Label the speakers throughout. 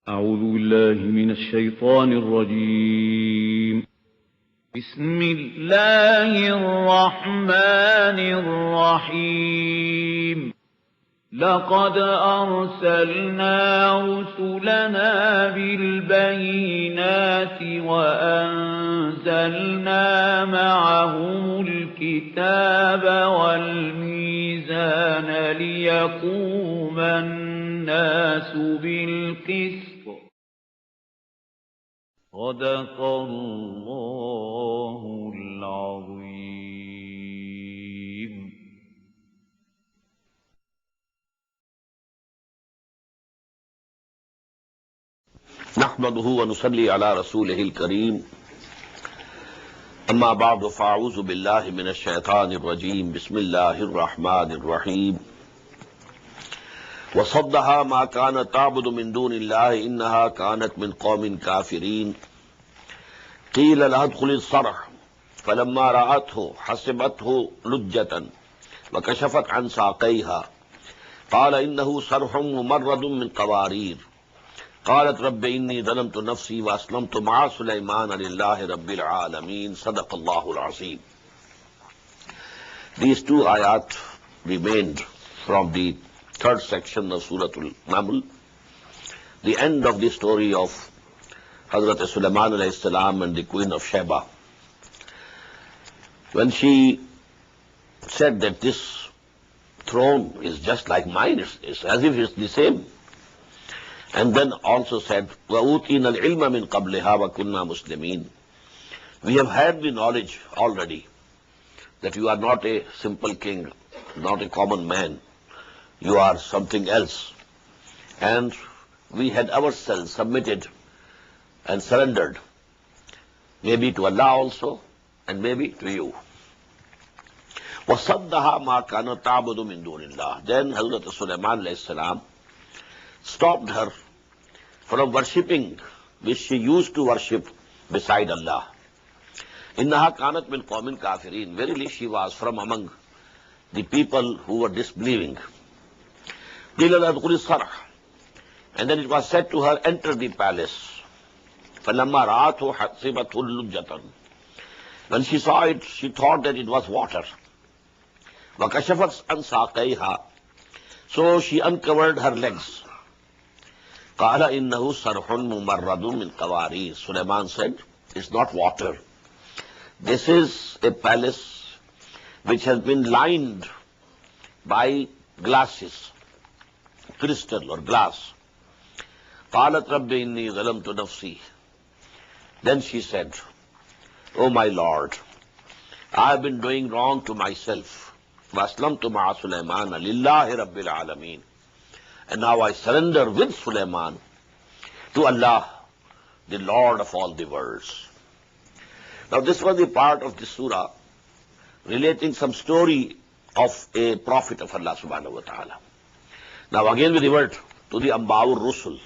Speaker 1: أعوذ بالله من الشيطان الرجيم. بسم الله الرحمن الرحيم. لقد أرسلنا رسلنا بالبينات وأنزلنا معهم الكتاب والميزان ليقوم الناس بالقسط. صدق الله العظيم.
Speaker 2: نحمده ونصلي على رسوله الكريم. اما بعد فاعوذ بالله من الشيطان الرجيم. بسم الله الرحمن الرحيم. وصدها ما كانت تعبد من دون الله انها كانت من قوم كافرين. قيل لها ادخل الصرح فلما رأته حسبته لجة وكشفت عن ساقيها قال انه صرح ممرد من قوارير. قالت رب انی ظلمت نفسی واسلمت مع سلیمان للہ رب العالمین. صدق اللہ العظیم. These two ayat remained from the third section of Surah Al-Naml, the end of the story of Hazrat Sulaiman alayhi salam and the Queen of Sheba. When she said that this throne is just like mine, it's as if it's the same. And then also said, وَأُوتِينَا الْعِلْمَ مِنْ قَبْلِهَا وَكُنَّا مُسْلِمِينَ. We have had the knowledge already that you are not a simple king, not a common man. You are something else. And we had ourselves submitted and surrendered, maybe to Allah also, and maybe to you. وَصَدَّهَا مَا كَانَتْ تَعْبُدُ مِنْ دُونِ اللَّهِ. Then Hazrat Sulaiman alayhi salam stopped her from worshipping which she used to worship beside Allah. إِنَّهَا كَانَتْ مِنْ قَوْمٍ كَافِرِينَ. Verily she was from among the people who were disbelieving. قِيلَ لَهَا ادْخُلِي الصَّرْحَ. And then it was said to her, enter the palace. فَلَمَّا رَأَتْهُ حَسِبَتْهُ لُجَّةً. When she saw it, she thought that it was water. وَكَشَفَتْ عَنْ سَاقَيْهَا. So she uncovered her legs. قال إنه صرح ممرد من قوارير. Sulaiman said, it's not water. This is a palace which has been lined by glasses, crystal or glass. قالت رب إني ظلمت نفسي. Then she said, oh my Lord, I have been doing wrong to myself. وأسلمت مع سليمان لله رب العالمين. And now I surrender with Sulaiman to Allah, the Lord of all the worlds. Now this was the part of the surah relating some story of a prophet of Allah subhanahu wa ta'ala. Now again we revert to the Amba'ur Rusul.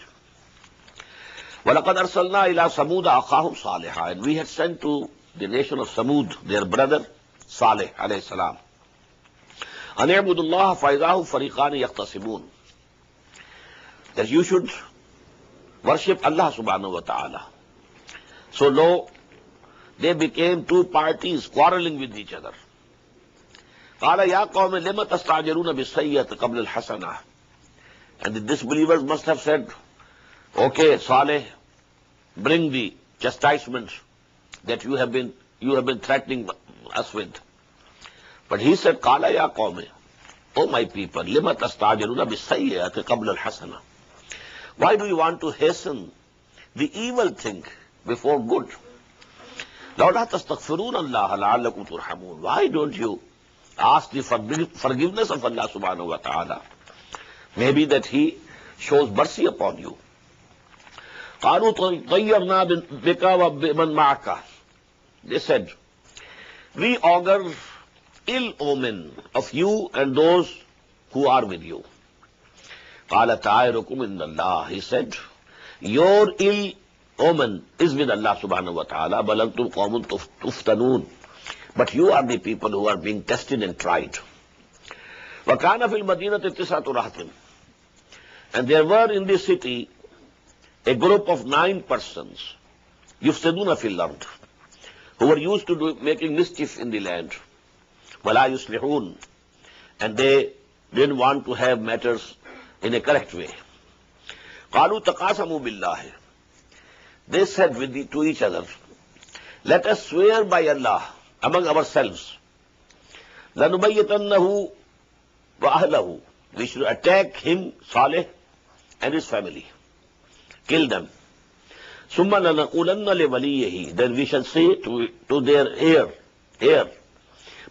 Speaker 2: وَلَقَدْ أَرْسَلْنَا إِلَىٰ سَمُودَ أَخَاهُمْ صَالِحًا. And we had sent to the nation of Samud their brother Salih alayhi salam. أَنْ يَعْبُدُوا اللَّهَ فَإِذَا هُمْ فَرِيقَانِ يَخْتَصِمُونَ. That you should worship Allah subhanahu wa ta'ala. So lo, they became two parties quarreling with each other. قَالَ يَا قَوْمِ لِمَ تَسْتَعْجِلُونَ بِالسَّيِّئَةِ قَبْلَ الْحَسَنَةِ. And the disbelievers must have said, okay, Saleh, bring the chastisement that you have been threatening us with. But he said, قَالَ يَا قَوْمِ, oh my people, لِمَ تَسْتَعْجِلُونَ بِالسَّيِّئَةِ قَبْلَ الْحَسَنَةِ. Why do you want to hasten the evil thing before good? لَوْلَا تَسْتَغْفِرُونَ اللَّهَ لَعَلَّكُمْ تُرْحَمُونَ. Why don't you ask the forgiveness of Allah subhanahu wa ta'ala? Maybe that He shows mercy upon you. قَالُوا طَيَّرْنَا بِكَ وَبِمَنْ مَعَكَ. They said, we augur ill omen of you and those who are with you. قَالَ تَعَيْرُكُمْ إِنَّ اللَّهِ. He said, your ill omen is with Allah subhanahu wa ta'ala. بَلْ أَنْتُمْ قَوْمٌ تُفْتَنُونَ. But you are the people who are being tested and tried. وَكَانَ فِي الْمَدِينَةِ تِسْعَةُ رَهْطٍ. And there were in this city a group of 9 persons, yufsiduna fil ard, who were used to making mischief in the land, wala yuslihun, and they didn't want to have matters in a correct way. Qalu taqasamu billahi, they said to each other, let us swear by Allah among ourselves, lanubayyitannahu wa ahlahu, we should attack him, Saleh, and his family, kill them. Summa lanaqulanna liwaliyihi, then we shall say to their heir,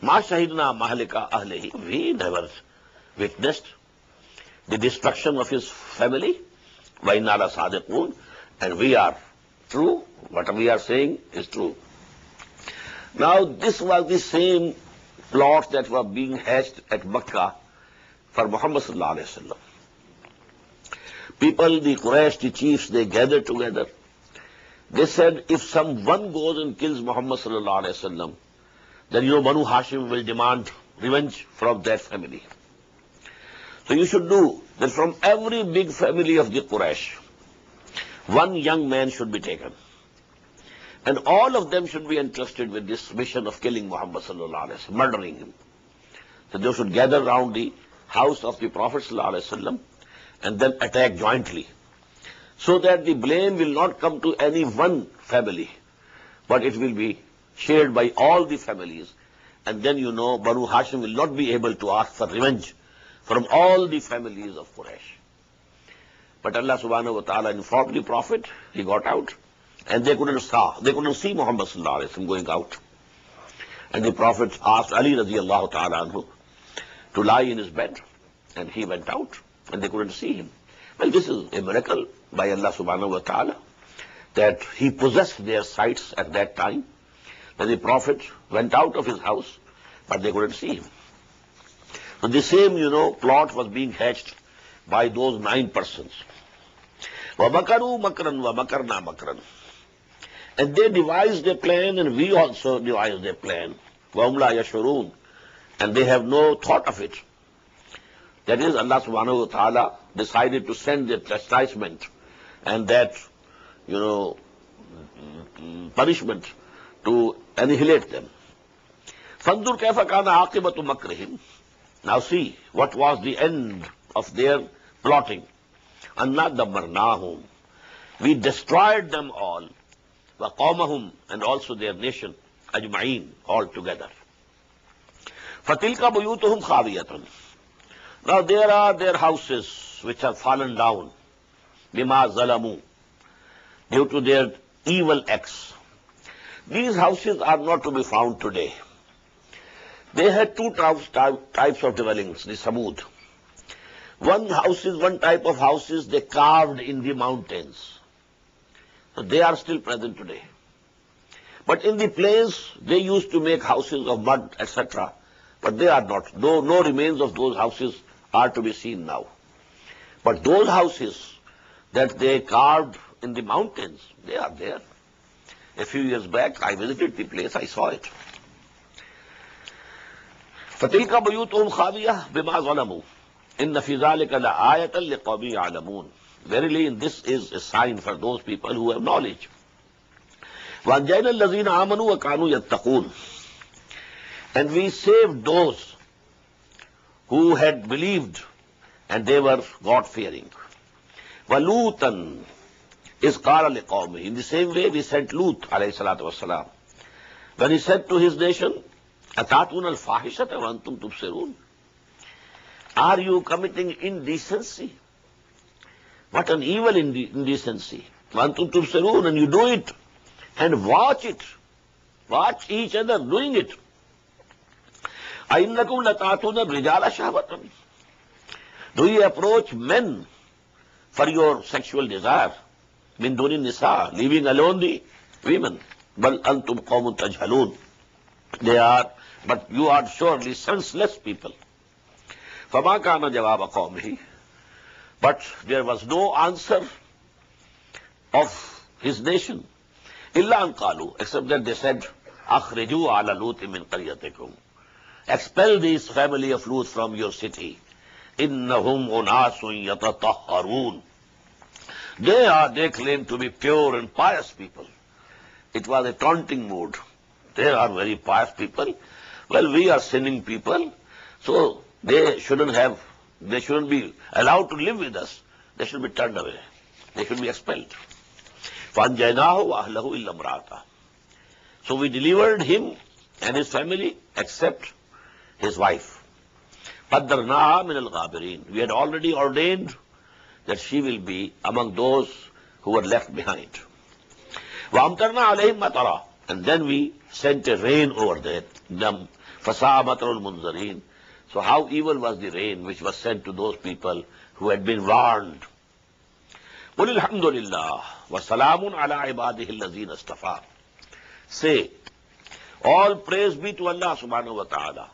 Speaker 2: ma shahidna mahlika ahlihi, we never witnessed the destruction of his family, wa inna la sadiqun, and we are true, what we are saying is true. Now this was the same plot that was being hatched at Makkah for Muhammad sallallahu alaihi wasallam. People, the Quraysh, the chiefs, they gathered together. They said, if someone goes and kills Muhammad sallallahu alaihi wasallam, then Banu Hashim will demand revenge from that family. So you should do that from every big family of the Quraysh, one young man should be taken. And all of them should be entrusted with this mission of killing Muhammad sallallahu alaihi wasallam, murdering him. So they should gather around the house of the Prophet sallallahu alaihi wasallam and then attack jointly, so that the blame will not come to any one family, but it will be shared by all the families. And then Banu Hashim will not be able to ask for revenge from all the families of Quraysh. But Allah subhanahu wa ta'ala informed the Prophet, he got out, and they couldn't see Muhammad sallallahu alaihi wasallam going out. And the Prophet asked Ali radiallahu ta'ala anhu to lie in his bed, and he went out, and they couldn't see him. Well, this is a miracle by Allah subhanahu wa ta'ala, that he possessed their sights at that time, that the Prophet went out of his house, but they couldn't see him. So the same, plot was being hatched by those 9 persons. وَمَكَرُوا مَكْرًا وَمَكَرْنَا مَكْرًا, and they devised a plan, and we also devised a plan. وَهُمْ لَا يَشْعُرُونَ, and they have no thought of it. That is, Allah subhanahu wa ta'ala decided to send the chastisement and that, punishment to annihilate them. فَانْظُرْ كَيْفَ كَانَ عَاقِبَةُ مَكْرِهِمْ, now see what was the end of their plotting. أَنَّا دَمَّرْنَاهُمْ, we destroyed them all, وَقَوْمَهُمْ, and also their nation, أَجْمَعِينَ, all together. فَتِلْكَ بُيُوتُهُمْ خَاوِيَةٌ, now there are their houses which have fallen down, بِمَا ظَلَمُوا, due to their evil acts. These houses are not to be found today. They had 2 types of dwellings, the Samud. One type of houses they carved in the mountains. So they are still present today. But in the plains, they used to make houses of mud, etc. But they are not. No remains of those houses are to be seen now. But those houses that they carved in the mountains, they are there. A few years back, I visited the place, I saw it. فَتِلْكَ بُيُوتُهُمْ خَاوِيَةٌ بِمَا ظَلَمُوا إِنَّ فِي ذَلِكَ لَآيَةً لِقَوْمٍ يَعْلَمُونَ, verily this is a sign for those people who have knowledge. وَأَنْجَيْنَا الَّذِينَ آمَنُوا وَكَانُوا يَتَّقُونَ, and we saved those who had believed and they were God-fearing. وَلُوطًا إِذْ قَالَ لِقَوْمِهِ, in the same way we sent Lut alayhi salatu wassalam, when he said to his nation, أَتَاتُونَ الْفَاحِشَةَ وَأَنْتُمْ تُبْصِرُونَ, are you committing indecency? What an evil indecency. وَأَنْتُمْ تُبْصِرُونَ, and you do it, and watch it. Watch each other doing it. أَإِنَّكُمْ لَتَأْتُونَ الرِّجَالَ شَهْوَةً, do you approach men for your sexual desire? مِن دُونِ النِّسَاءِ, leaving alone the women. بَلْ أَنْتُمْ قَوْمٌ تَجْهَلُونَ, they are, but you are surely senseless people. فَمَا كَانَ جَوَابَ قَوْمِهِ, but there was no answer of his nation. إِلَّا أَنْ قَالُوا, except that they said, أَخْرِجُوا عَلَى لُوطٍ مِنْ قَرْيَتِكُمْ, expel this family of Lut from your city. إِنَّهُمْ أُنَاسٌ يَتَطَهَّرُونَ, They claim to be pure and pious people. It was a taunting mood. They are very pious people. Well, we are sinning people, so they shouldn't be allowed to live with us. They should be turned away. They should be expelled. فَأَنْجَيْنَاهُ وَأَهْلَهُ إِلَّا امْرَأَتَهُ. So we delivered him and his family except his wife. قَدَّرْنَاهَا مِنَ الْغَابِرِينَ. We had already ordained that she will be among those who were left behind. وَأَمْطَرْنَا عَلَيْهِمْ مَطَرًا. And then we sent a rain over them. فَسَاءَ مَطَرُ الْمُنذَرِينَ. So how evil was the rain which was sent to those people who had been warned. قُلِ الْحَمْدُ لِلَّهِ وَسَلَامٌ عَلَىٰ عِبَادِهِ الَّذِينَ اصْطَفَىٰ. Say, all praise be to Allah subhanahu wa ta'ala.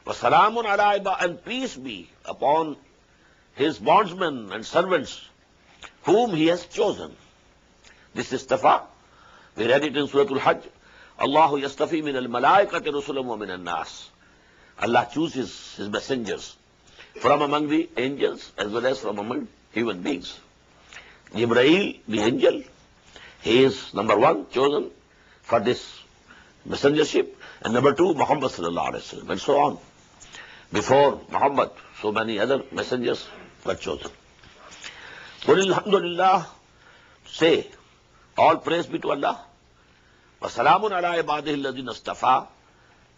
Speaker 2: وَسَلَامٌ عَلَىٰ عِبَادِهِ, and peace be upon his bondsmen and servants whom he has chosen. This is istafa. We read it in Surah Al-Hajj. Allahu yastafi min al-malaikati rusulan wa min al-nas. Allah chooses his messengers from among the angels as well as from among human beings. Jibreel, the angel, he is number one chosen for this messengership, and number two, Muhammad sallallahu alaihi wasallam, and so on. Before Muhammad, so many other messengers were chosen. Qul alhamdulillah, say, all praise be to Allah. Wa salamun ala ibadihi alladhina istafa,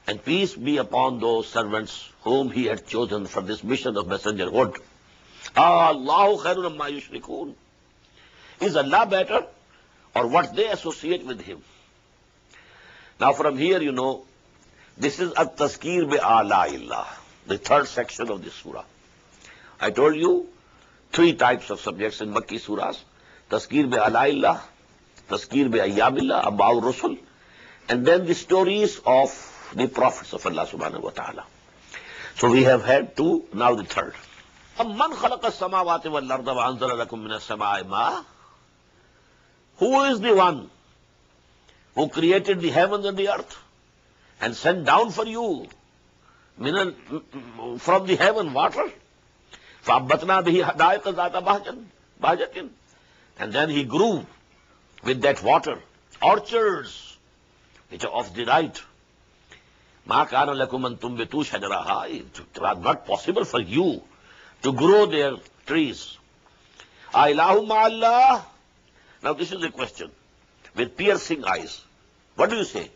Speaker 2: and peace be upon those servants whom he had chosen for this mission of messengerhood. Allahu khairun amma yushrikun. Is Allah better, or what they associate with him? Now from here you know, this is at-tazkir bi-a'la'illah, the third section of this surah. I told you three types of subjects in Makki surahs: tazkir bi-a'la'illah, tazkir bi-ayyamillah, about Rasul, and then the stories of the prophets of Allah subhanahu wa ta'ala. So we have had two, now the third. أَمَّنْ خَلَقَ السَّمَاوَاتِ وَالْأَرْضَ وَأَنزَلَ لَكُم مِّنَ السَّمَاءِ مَاءً. Who is the one who created the heavens and the earth and sent down for you from the heaven water? فَأَبَّتْنَا بِهِ حَدَائِقَ ذَاتَ بَهْجَةٍ. And then he grew with that water orchards which are of delight. مَا كَانَ لَكُمْ أَن تُنبِتُوا شَجَرَهَا. It was not possible for you to grow their trees. أَإِلَٰهٌ مَعَ اللَّهِ. Now this is a question with piercing eyes. What do you say?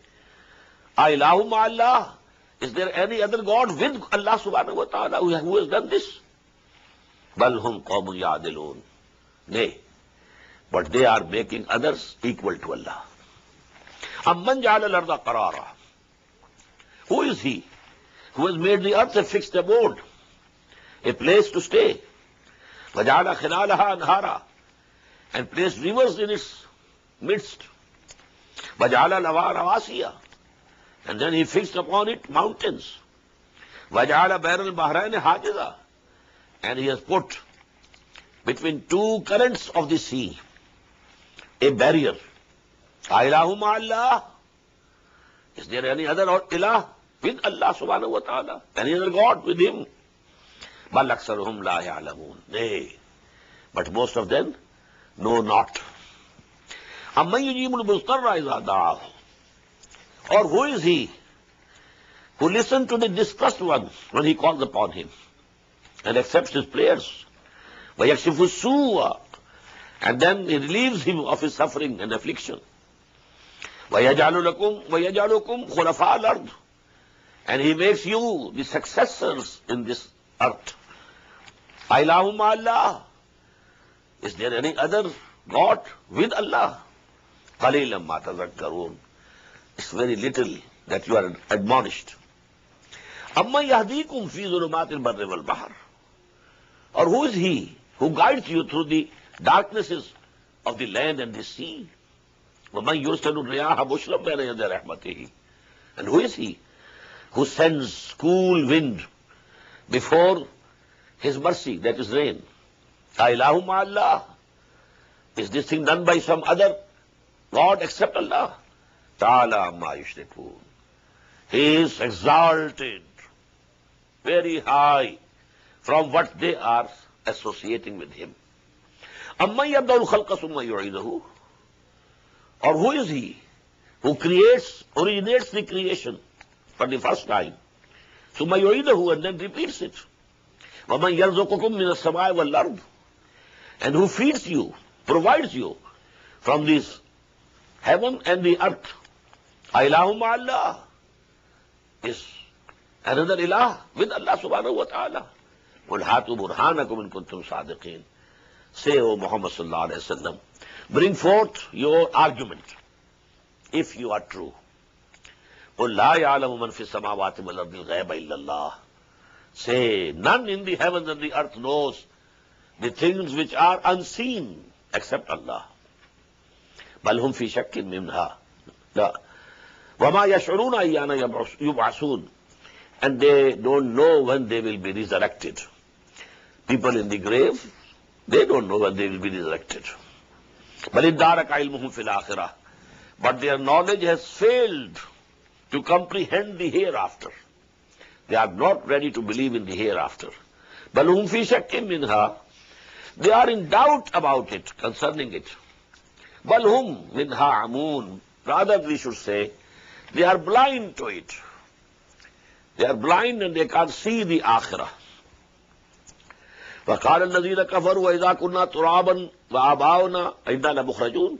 Speaker 2: أَإِلَٰهٌ مَعَ اللَّهِ. Is there any other God with Allah subhanahu wa ta'ala who has done this? بَلْ هُمْ قَوْمٌ يَعْدِلُونَ. Nay, but they are making others equal to Allah. أَمَّنْ جَعَلَ الْأَرْضَ قَرَارًا. Who is he who has made the earth a fixed abode, a place to stay? وَجَعَلَ خِلَالَهَا أَنْهَارًا. And placed rivers in its midst. وَجَعَلَ لَهَا رَوَاسِيَ. And then he fixed upon it mountains. وَجَعَلَ بَيْنَ الْبَحْرَيْنِ حَاجِزًا. And he has put between two currents of the sea a barrier. أَإِلَٰهٌ مَعَ اللَّهِ. Is there any other ilah with Allah subhanahu wa ta'ala? Any other God with him? بَلْ أَكْثَرُهُمْ لَا يَعْلَمُونَ. Nay, but most of them know not. أَمَّنْ يُجِيبُ الْمُضْطَرَّ إِذَا دَعَاهُ. Or who is he who listens to the distressed one when he calls upon him and accepts his prayers? وَيَكْشِفُ السُّوءَ. And then he relieves him of his suffering and affliction. وَيَجْعَلُكُمْ خُلَفَاءَ الْأَرْضِ. And he makes you the successors in this earth. أَإِلَٰهٌ مَعَ اللَّهِ. Is there any other God with Allah? قَلِيلًا مَا تَذَكَّرُونَ. It's very little that you are admonished. أَمَّنْ يَهْدِيكُمْ فِي ظُلُمَاتِ الْبَرِّ وَالْبَحْرِ. Or who is he who guides you through the darknesses of the land and the sea? وَمَنْ يُرْسِلُ الرِّيَاحَ بُشْرًا بَيْنَ يَدَيْ رَحْمَتِهِ. And who is he who sends cool wind before his mercy, that is rain? أَإِلَٰهٌ مَعَ اللَّهِ. Is this thing done by some other God except Allah? تَعَالَىٰ مَا يُشْرِكُونَ. He is exalted, very high from what they are associating with him. أَمَّنْ يَبْدَأُ الْخَلْقَ ثُمَّ يُعِيدُهُ. Or who is he who originates the creation for the first time, ثُمَّ يُعِيدُهُ, and then repeats it. وَمَنْ يَرْزُقُكُم مِّنَ السَّمَاءِ وَالْأَرْضِ, and who feeds you, provides you from this heaven and the earth. أَإِلَٰهٌ مَعَ اللَّهِ, is another ilah with Allah subhanahu wa ta'ala. قُلْ هَاتُوا بُرْهَانَكُمْ إِن كُنتُمْ صَادِقِينَ. Say, O Muhammad sallallahu alayhi wa sallam, bring forth your argument if you are true. قُلْ لَا يَعْلَمُ مَنْ فِي السَّمَاوَاتِ وَالْأَرْضِ الْغَيْبَ إِلَّا اللَّهُ. Say, none in the heavens and the earth knows the things which are unseen except Allah. بَلْ هُمْ فِي شَكٍّ مِّنْهَا. وَمَا يَشْعُرُونَ أَيَّانَ يُبْعَثُونَ. And they don't know when they will be resurrected. People in the grave, they don't know when they will be resurrected. بَلِ ادَّارَكَ عِلْمُهُمْ فِي الْآخِرَةِ. But their knowledge has failed to comprehend the hereafter. They are not ready to believe in the hereafter. بَلْ هُمْ فِي شَكٍّ مِّنْهَا. They are in doubt about it, concerning it. بَلْ هُمْ مِنْهَا عَمُونَ. Rather we should say, they are blind to it. They are blind and they can't see the akhirah. وَقَالَ الَّذِينَ كَفَرُوا وَإِذَا كُنَّا تُرَابًا وَآبَاؤُنَا أَإِنَّا لَمُخْرَجُونَ.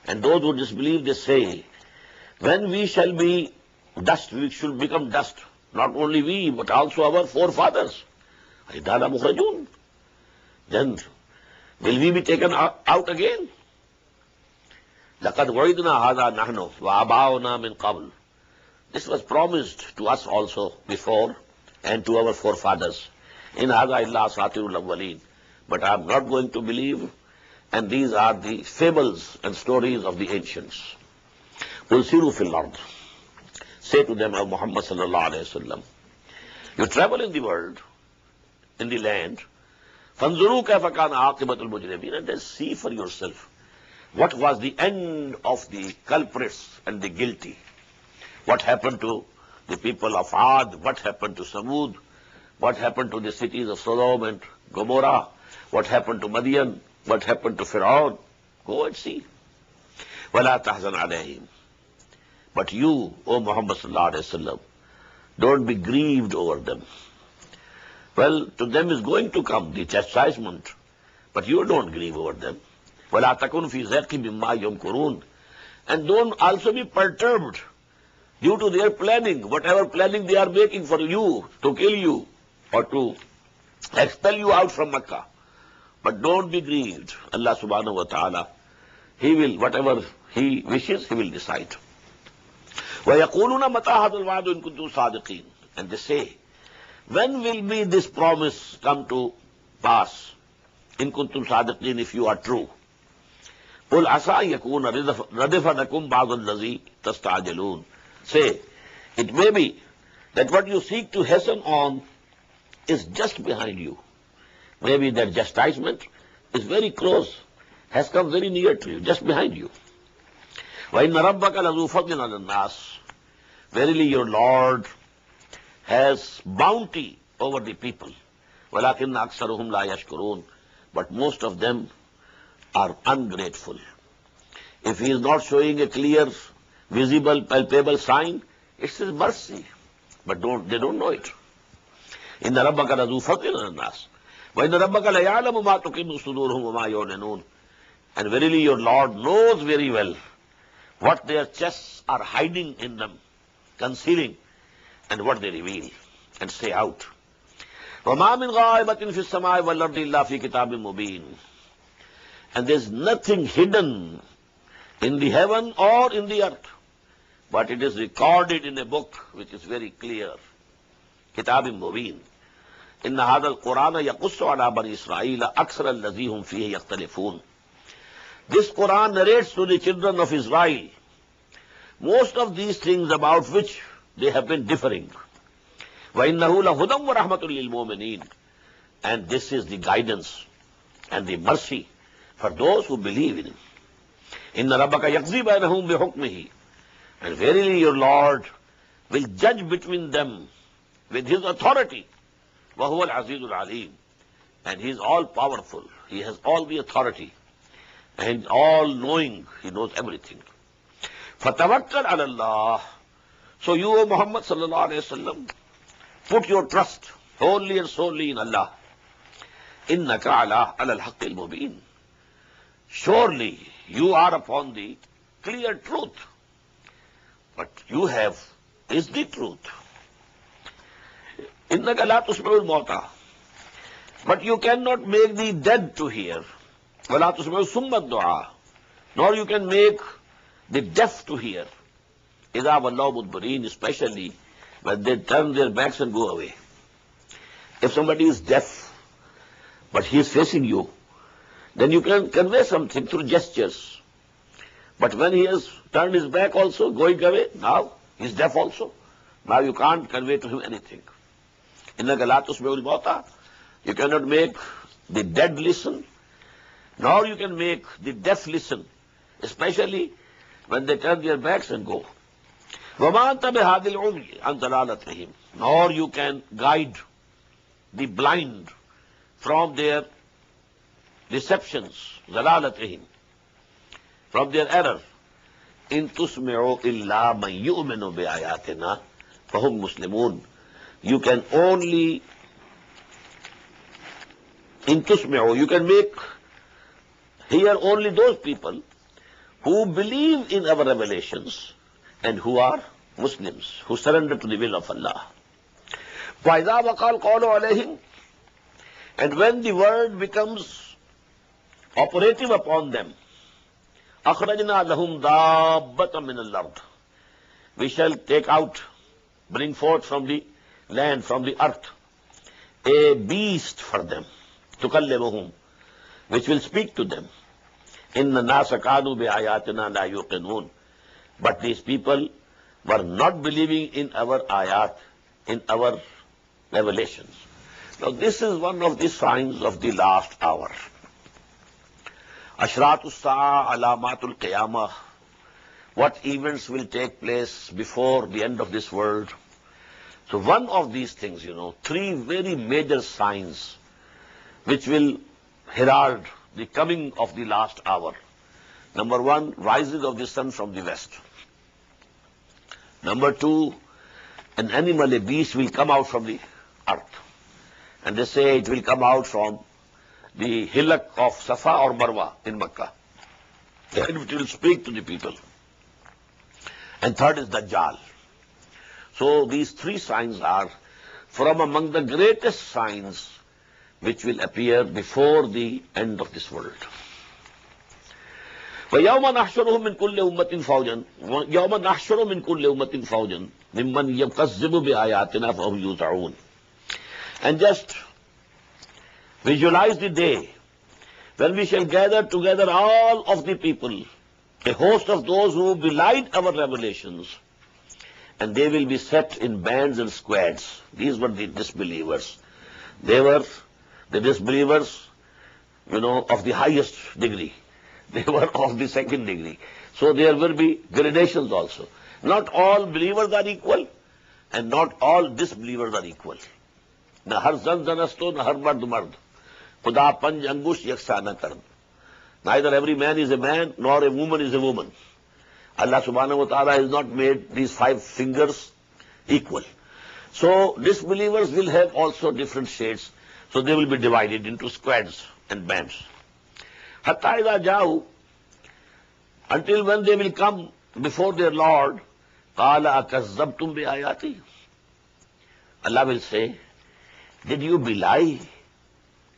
Speaker 2: And those who disbelieve, they say, when we shall be dust, we should become dust. Not only we, but also our forefathers. أَإِنَّا لَمُخْرَجُونَ. Then will we be taken out again? لَقَدْ وَعِدْنَا هَذَا نَحْنُ وَآبَاؤُنَا مِنْ قَبْلُ. This was promised to us also before and to our forefathers. In هَذَا إِلَّا أَسَاطِيرُ الْأَوَّلِينَ. But I am not going to believe, and these are the fables and stories of the ancients. قُلْ سِيرُوا فِي الْأَرْضِ. Say to them, O Muhammad sallallahu alayhi wa sallam, you travel in the world, in the land, فَانْظُرُوا كَيْفَ كَانَ عَاقِبَةُ الْمُجْرِمِينَ, and then see for yourself what was the end of the culprits and the guilty. What happened to the people of Ad, what happened to Samud, what happened to the cities of Sodom and Gomorrah, what happened to Madian, what happened to Fir'aun. Go and see. وَلَا تَحْزَنْ عَلَيْهِمْ. But you, O Muhammad sallallahu alayhi wa sallam, don't be grieved over them. Well, to them is going to come the chastisement, but you don't grieve over them. وَلَا تَكُنْ فِي ذَيْقٍ مِمَّا يَمْكُرُونَ. And don't also be perturbed due to their planning, whatever planning they are making for you, to kill you or to expel you out from Makkah. But don't be grieved. Allah subhanahu wa ta'ala, He will, whatever He wishes, He will decide. وَيَقُولُونَ مَتَى هَذَا الْوَعْدُ إِن كُنتُمْ صَادِقِينَ. And they say, when will be this promise come to pass? إِن كُنتُمْ صَادِقِينَ, if you are true. قُلْ عَسَىٰ يَكُونَ رَدِفَ لَكُمْ بَعْضُ الَّذِي تَسْتَعْجِلُونَ. Say, it may be that what you seek to hasten on is just behind you. Maybe that chastisement is very close, has come very near to you, just behind you. وَإِنَّ رَبَّكَ لَذُو فَضْلٍ عَلَى النَّاسِ. Verily your Lord has bounty over the people. وَلَكِنَّ أَكْثَرُهُمْ لَا يَشْكُرُونَ. But most of them are ungrateful. If He is not showing a clear, visible, palpable sign, it's His mercy. But they don't know it. إِنَّ رَبَّكَ لَذُو فَضْلٍ عَلَى النَّاسِ وَإِنَّ رَبَّكَ لَيَعْلَمُ مَا تُكِنُّ صُدُورُهُمْ وَمَا يُعْلِنُونَ. And verily your Lord knows very well what their chests are hiding in them, concealing, and what they reveal and say out. وَمَا مِنْ غَائِبَةٍ فِي السَّمَاءِ وَالْأَرْضِ إِلَّا فِي كِتَابٍ مُبِينٍ. And there's nothing hidden in the heaven or in the earth, but it is recorded in a book which is very clear. كِتَابٍ مُبِينٍ. إِنَّ هَذَا الْقُرْآنَ يَقُصُّ عَلَى بَنِي إِسْرَائِيلَ أَكْثَرَ الَّذِي هُمْ فِيهِ يَخْتَلِفُونَ. This Quran narrates to the children of Israel most of these things about which they have been differing. وَإِنَّهُ لَهُدًى وَرَحْمَةٌ لِلْمُؤْمِنِينَ. And this is the guidance and the mercy for those who believe in Him. إِنَّ رَبَّكَ يَقْضِي بَيْنَهُمْ بِحُكْمِهِ. And verily your Lord will judge between them with His authority. وَهُوَ الْعَزِيزُ الْعَلِيمُ. and he is all powerful. He has all the authority and all knowing. He knows everything. فَتَوَكَّلْ عَلَى اللَّهِ. So you, O Muhammad sallallahu alayhi wa sallam, put your trust wholly and solely in Allah. إِنَّكَ عَلَى الْحَقِّ الْمُبِينِ. Surely you are upon the clear truth. What you have is the truth. إِنَّكَ لَا تُسْمِعُ الْمَوْتَى. But you cannot make the dead to hear. وَلَا تُسْمِعُ الصُّمَّ الدُّعَاءَ. Nor you can make the deaf to hear. إِذَا وَاللَّهُ مُدْبِرِينَ. Especially when they turn their backs and go away. If somebody is deaf, but he is facing you, then you can convey something through gestures. But when he has turned his back also, going away, now he is deaf also. Now you can't convey to him anything. إِنَّكَ لَا تُسْمِعُ الْمَوْتَى. You cannot make the dead listen, nor you can make the deaf listen, especially when they turn their backs and go. وَمَا أَنْتَ بِهَادِي الْعُمْيِ عَنْ ضَلَالَتِهِمْ. Nor you can guide the blind from their deceptions, ضَلَالَتِهِمْ, from their error. إِن تُسْمِعُوا إِلَّا مَنْ يُؤْمِنُ بِآيَاتِنَا فَهُمْ مُسْلِمُونَ. You can only in tusmi'u, you can make hear only those people who believe in our revelations and who are Muslims, who surrender to the will of Allah. وَإِذَا وَقَالْ قَوْلُ عَلَيْهِمْ. And when the word becomes operative upon them, أَخْرَجْنَا لَهُمْ دَابَّةً مِّنَ الْأَرْضِ. We shall take out, bring forth from the land, from the earth, a beast for them. تُكَلِّمُهُمْ, which will speak to them. إِنَّ النَّاسَ كَانُوا بِآيَاتِنَا لَا يُوقِنُونَ. But these people were not believing in our ayat, in our revelations. Now this is one of the signs of the last hour. Ashratu as-sa'a, alamatul qiyamah. What events will take place before the end of this world? So one of these things, three very major signs which will herald the coming of the last hour. Number one, rising of the sun from the west. Number two, an animal, a beast will come out from the earth. And they say it will come out from the hillock of Safa or Marwa in Makkah. And it will speak to the people. And third is Dajjal. So these three signs are from among the greatest signs which will appear before the end of this world. وَيَوْمَ نَحْشُرُهُم مِّن كُلِّ أُمَّةٍ فَوْجًا يَوْمَ نَحْشُرُ مِّن كُلِّ أُمَّةٍ فَوْجًا مِمَّنْ يَكَذِّبُ بِآيَاتِنَا فَهُمْ يُوزَعُونَ. And just visualize the day when we shall gather together all of the people, a host of those who belied our revelations, and they will be set in bands and squads. These were the disbelievers. They were the disbelievers, of the highest degree. They were of the second degree. So there will be gradations also. Not all believers are equal, and not all disbelievers are equal. Na har zan zanasto, na har mard mard. Khuda panj angush yaksa na kard. Neither every man is a man, nor a woman is a woman. Allah subhanahu wa ta'ala has not made these 5 fingers equal. So disbelievers will have also different shades. So they will be divided into squads and bands. Hatta idha jau, until when they will come before their Lord, qala akazzabtum bi ayati. Allah will say, did you belie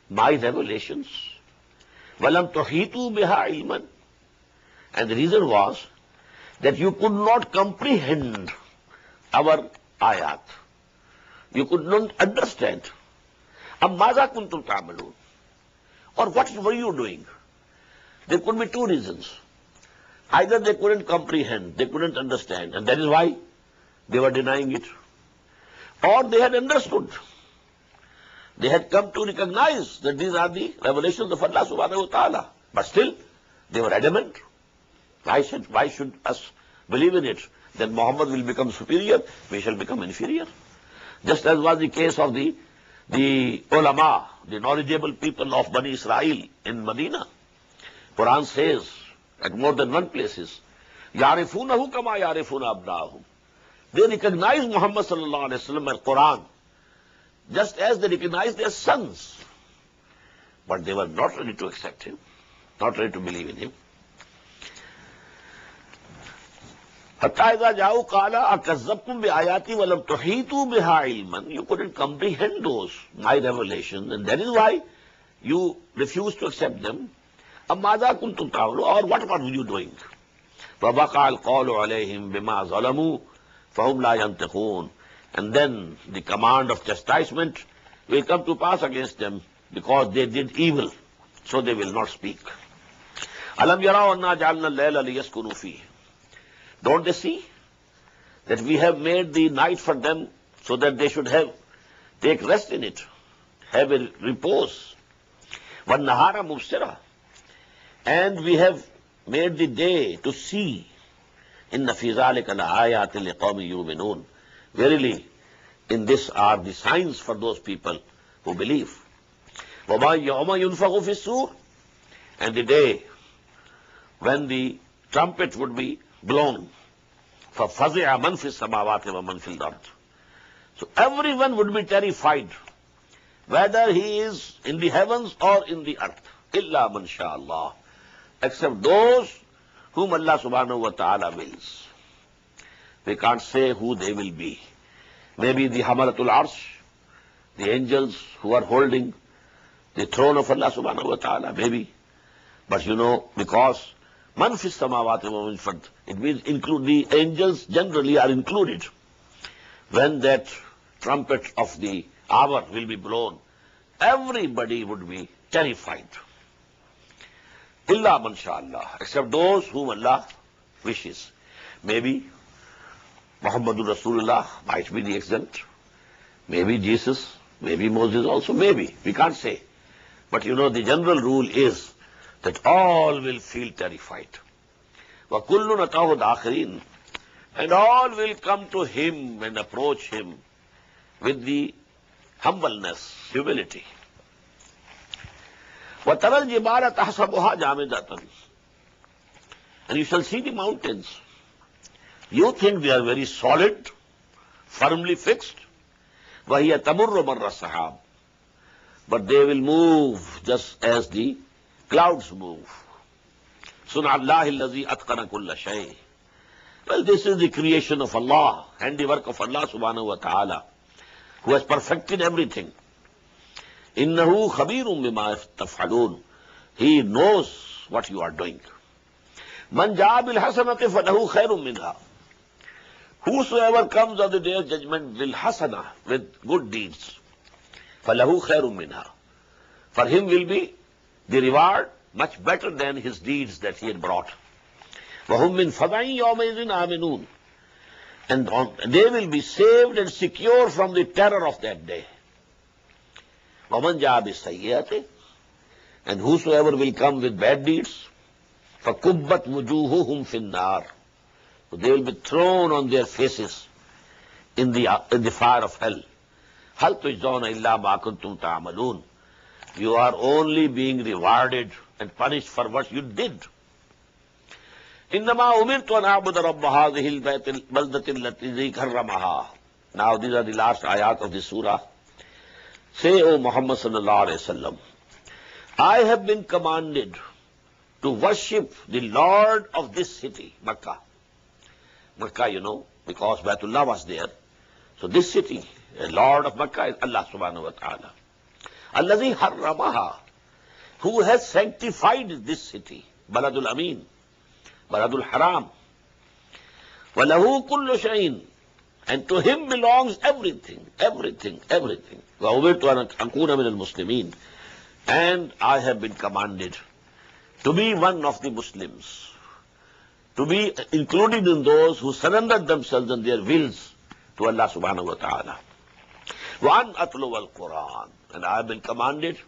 Speaker 2: my revelations? Walam tuhitu biha ilman. And the reason was that you could not comprehend our ayat. You could not understand. Am maza kuntum ta'malun? Or what were you doing? There could be 2 reasons. Either they couldn't comprehend, they couldn't understand, and that is why they were denying it. Or they had understood. They had come to recognize that these are the revelations of Allah subhanahu wa ta'ala. But still, they were adamant. Why should us believe in it? That Muhammad will become superior, we shall become inferior. Just as was the case of the ulama, the knowledgeable people of Bani Israel in Medina. Quran says at more than one places, يَعْرِفُونَهُ كَمَا يَعْرِفُونَ أَبْنَاءَهُمْ. They recognize Muhammad sallallahu alayhi wa sallam and Quran just as they recognize their sons. But they were not ready to accept him, not ready to believe in him. حَتَّى إِذَا جَاءُوا قَالَ أَكَذَّبْتُمْ بِآيَاتِي وَلَمْ تُحِيطُوا بِهَا عِلْمًا. You couldn't comprehend those, my revelations, and that is why you refused to accept them. أَمَّاذَا كُنْتُمْ تَعْمَلُونَ, or what were you doing? فَوَقَعَ الْقَوْلُ عَلَيْهِمْ بِمَا ظَلَمُوا فَهُمْ لَا يَنْطِقُونَ. And then the command of chastisement will come to pass against them because they did evil, so they will not speak. أَلَمْ يَرَوْا أَنَّا جَعَلْنَا اللَّيْلَ لِيَسْكُنُوا فِيهِ. Don't they see that we have made the night for them so that they should take rest in it, have a repose? وَالنَّهَارَ مُبْصِرًا. And we have made the day to see. إِنَّ فِي ذَلِكَ لَآيَاتٍ لِقَوْمٍ يُؤْمِنُونَ. Verily, in this are the signs for those people who believe. وَمَا يَوْمَ يُنْفَخُ فِي الصُّورِ. And the day when the trumpet would be blown, فَفَزِعَ مَنْ فِي السَّمَاوَاتِ وَمَنْ فِي الْأَرْضِ. So everyone would be terrified, whether he is in the heavens or in the earth. إِلَّا مَنْ شَاءَ اللَّهُ. Except those whom Allah subhanahu wa ta'ala wills. We can't say who they will be. Maybe the Hamalatul Arsh, the angels who are holding the throne of Allah subhanahu wa ta'ala, maybe. But because Man fis samawati wa man fil ard, it means include the angels generally are included. When that trumpet of the hour will be blown, everybody would be terrified. Illa man sha Allah, except those whom Allah wishes. Maybe Muhammadur Rasulullah might be the exempt. Maybe Jesus, maybe Moses also, maybe. We can't say. But the general rule is that all will feel terrified. وَكُلُّ نَتَاهُ دَاخِرِينَ. And all will come to him and approach him with the humbleness, humility. وَتَرَى الْجِبَالَ تَحْسَبُهَا جَامِدَةً. And you shall see the mountains. You think they are very solid, firmly fixed. وَهِيَ تَمُرُّ مَرَّ السَّحَابِ. But they will move just as the clouds move. Sun'a Allahi allazi atqana kulla shay. Well, this is the creation of Allah, handiwork of Allah subhanahu wa ta'ala, who has perfected everything. Innahu khabirun bima taf'alun. He knows what you are doing. Man ja'a bil hasanati falahu khairun minha. Whosoever comes on the day of judgment bil hasana, with good deeds, falahu khairun minha. For him will be the reward much better than his deeds that he had brought. وَهُمْ مِنْ فَضَعٍ يَوْمَئِذٍ آمِنُونَ. And they will be saved and secure from the terror of that day. وَمَنْ جَاءَ بِالسَّيِّئَةِ. And whosoever will come with bad deeds, فَكُبَّتْ وُجُوهُهُمْ فِي النَّارِ. So they will be thrown on their faces in the fire of hell. هَلْ تُجْزَوْنَ إِلَّا مَا كُنْتُمْ تَعْمَلُونَ. You are only being rewarded and punished for what you did. إِنَّمَا أُمِرْتُ أَنْ أَعْبُدَ رَبَّ هَذِهِ الْبَلْدَةِ الَّتِي كَرَّمَهَا. Now these are the last ayat of this surah. Say, O Muhammad sallallahu alayhi wa sallam, I have been commanded to worship the Lord of this city, Makkah. Makkah, because Baitullah was there. So this city, the Lord of Makkah is Allah subhanahu wa ta'ala. Allazi harramaha, who has sanctified this city, Baladul Amin, Baladul Haram. Walahu kullu shay'in, and to him belongs everything, everything, everything. Wa umirtu an akuna min al-muslimin, and I have been commanded to be one of the Muslims, to be included in those who surrendered themselves and their wills to Allah subhanahu wa ta'ala. Wa an atlu al-Quran, and I have been commanded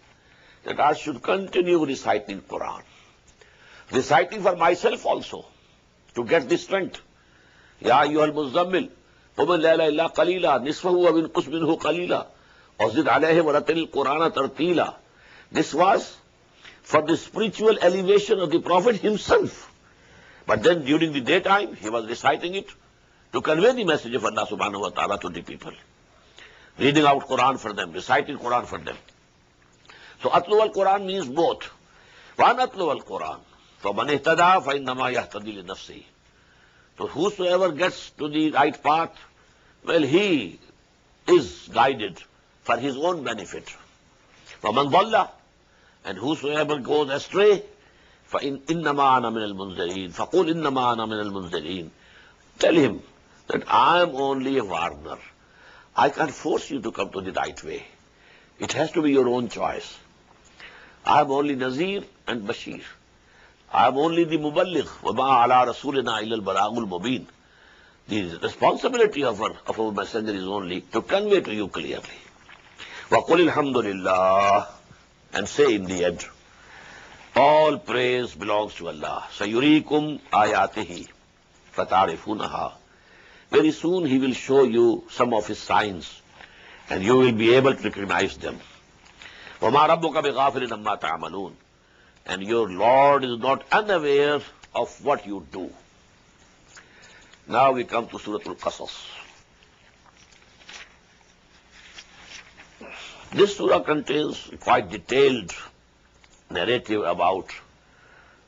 Speaker 2: that I should continue reciting Quran. Reciting for myself also, to get the strength. Ya ayyuhal muzammil, qum al-layla illa qalila, nisfahu wa minqus minhu qalila, وَزِدْ عَلَيْهِ وَرَتِّلِ الْقُرْآنَ تَرْتِيلًا. This was for the spiritual elevation of the Prophet himself. But then during the daytime, he was reciting it to convey the message of Allah subhanahu wa ta'ala to the people. Reading out Quran for them, reciting Quran for them. So atlu al-Quran means both. وَأَنْ أَتْلُوَ الْقُرْآنَ فَمَنِ اهْتَدَى فَإِنَّمَا يَهْتَدِي لِنَفْسِهِ. So whosoever gets to the right path, well, he is guided for his own benefit. وَمَنْ ضَلَّ, and whosoever goes astray, فَإِنَّمَا أَنَا مِنَ الْمُنْذِرِينَ فَقُولْ إِنَّمَا أَنَا مِنَ الْمُنْذِرِينَ. Tell him that I am only a warner. I can't force you to come to the right way. It has to be your own choice. I am only Nazir and Bashir. I am only the Muballigh. وَمَا عَلَىٰ رَسُولِنَا إِلَّا الْبَلَاغُ الْمُبِينَ. The responsibility of our messenger is only to convey to you clearly. وَقُلِ الْحَمْدُ لِلَّهِ, and say in the end, all praise belongs to Allah. سَيُرِيكُمْ آيَاتِهِ فَتَعْرِفُونَهَا. Very soon he will show you some of his signs, and you will be able to recognize them. وَمَا رَبُّكَ بِغَافِلٍ عَمَّا تَعْمَلُونَ. And your Lord is not unaware of what you do. Now we come to Surah Al-Qasas. This surah contains quite detailed narrative about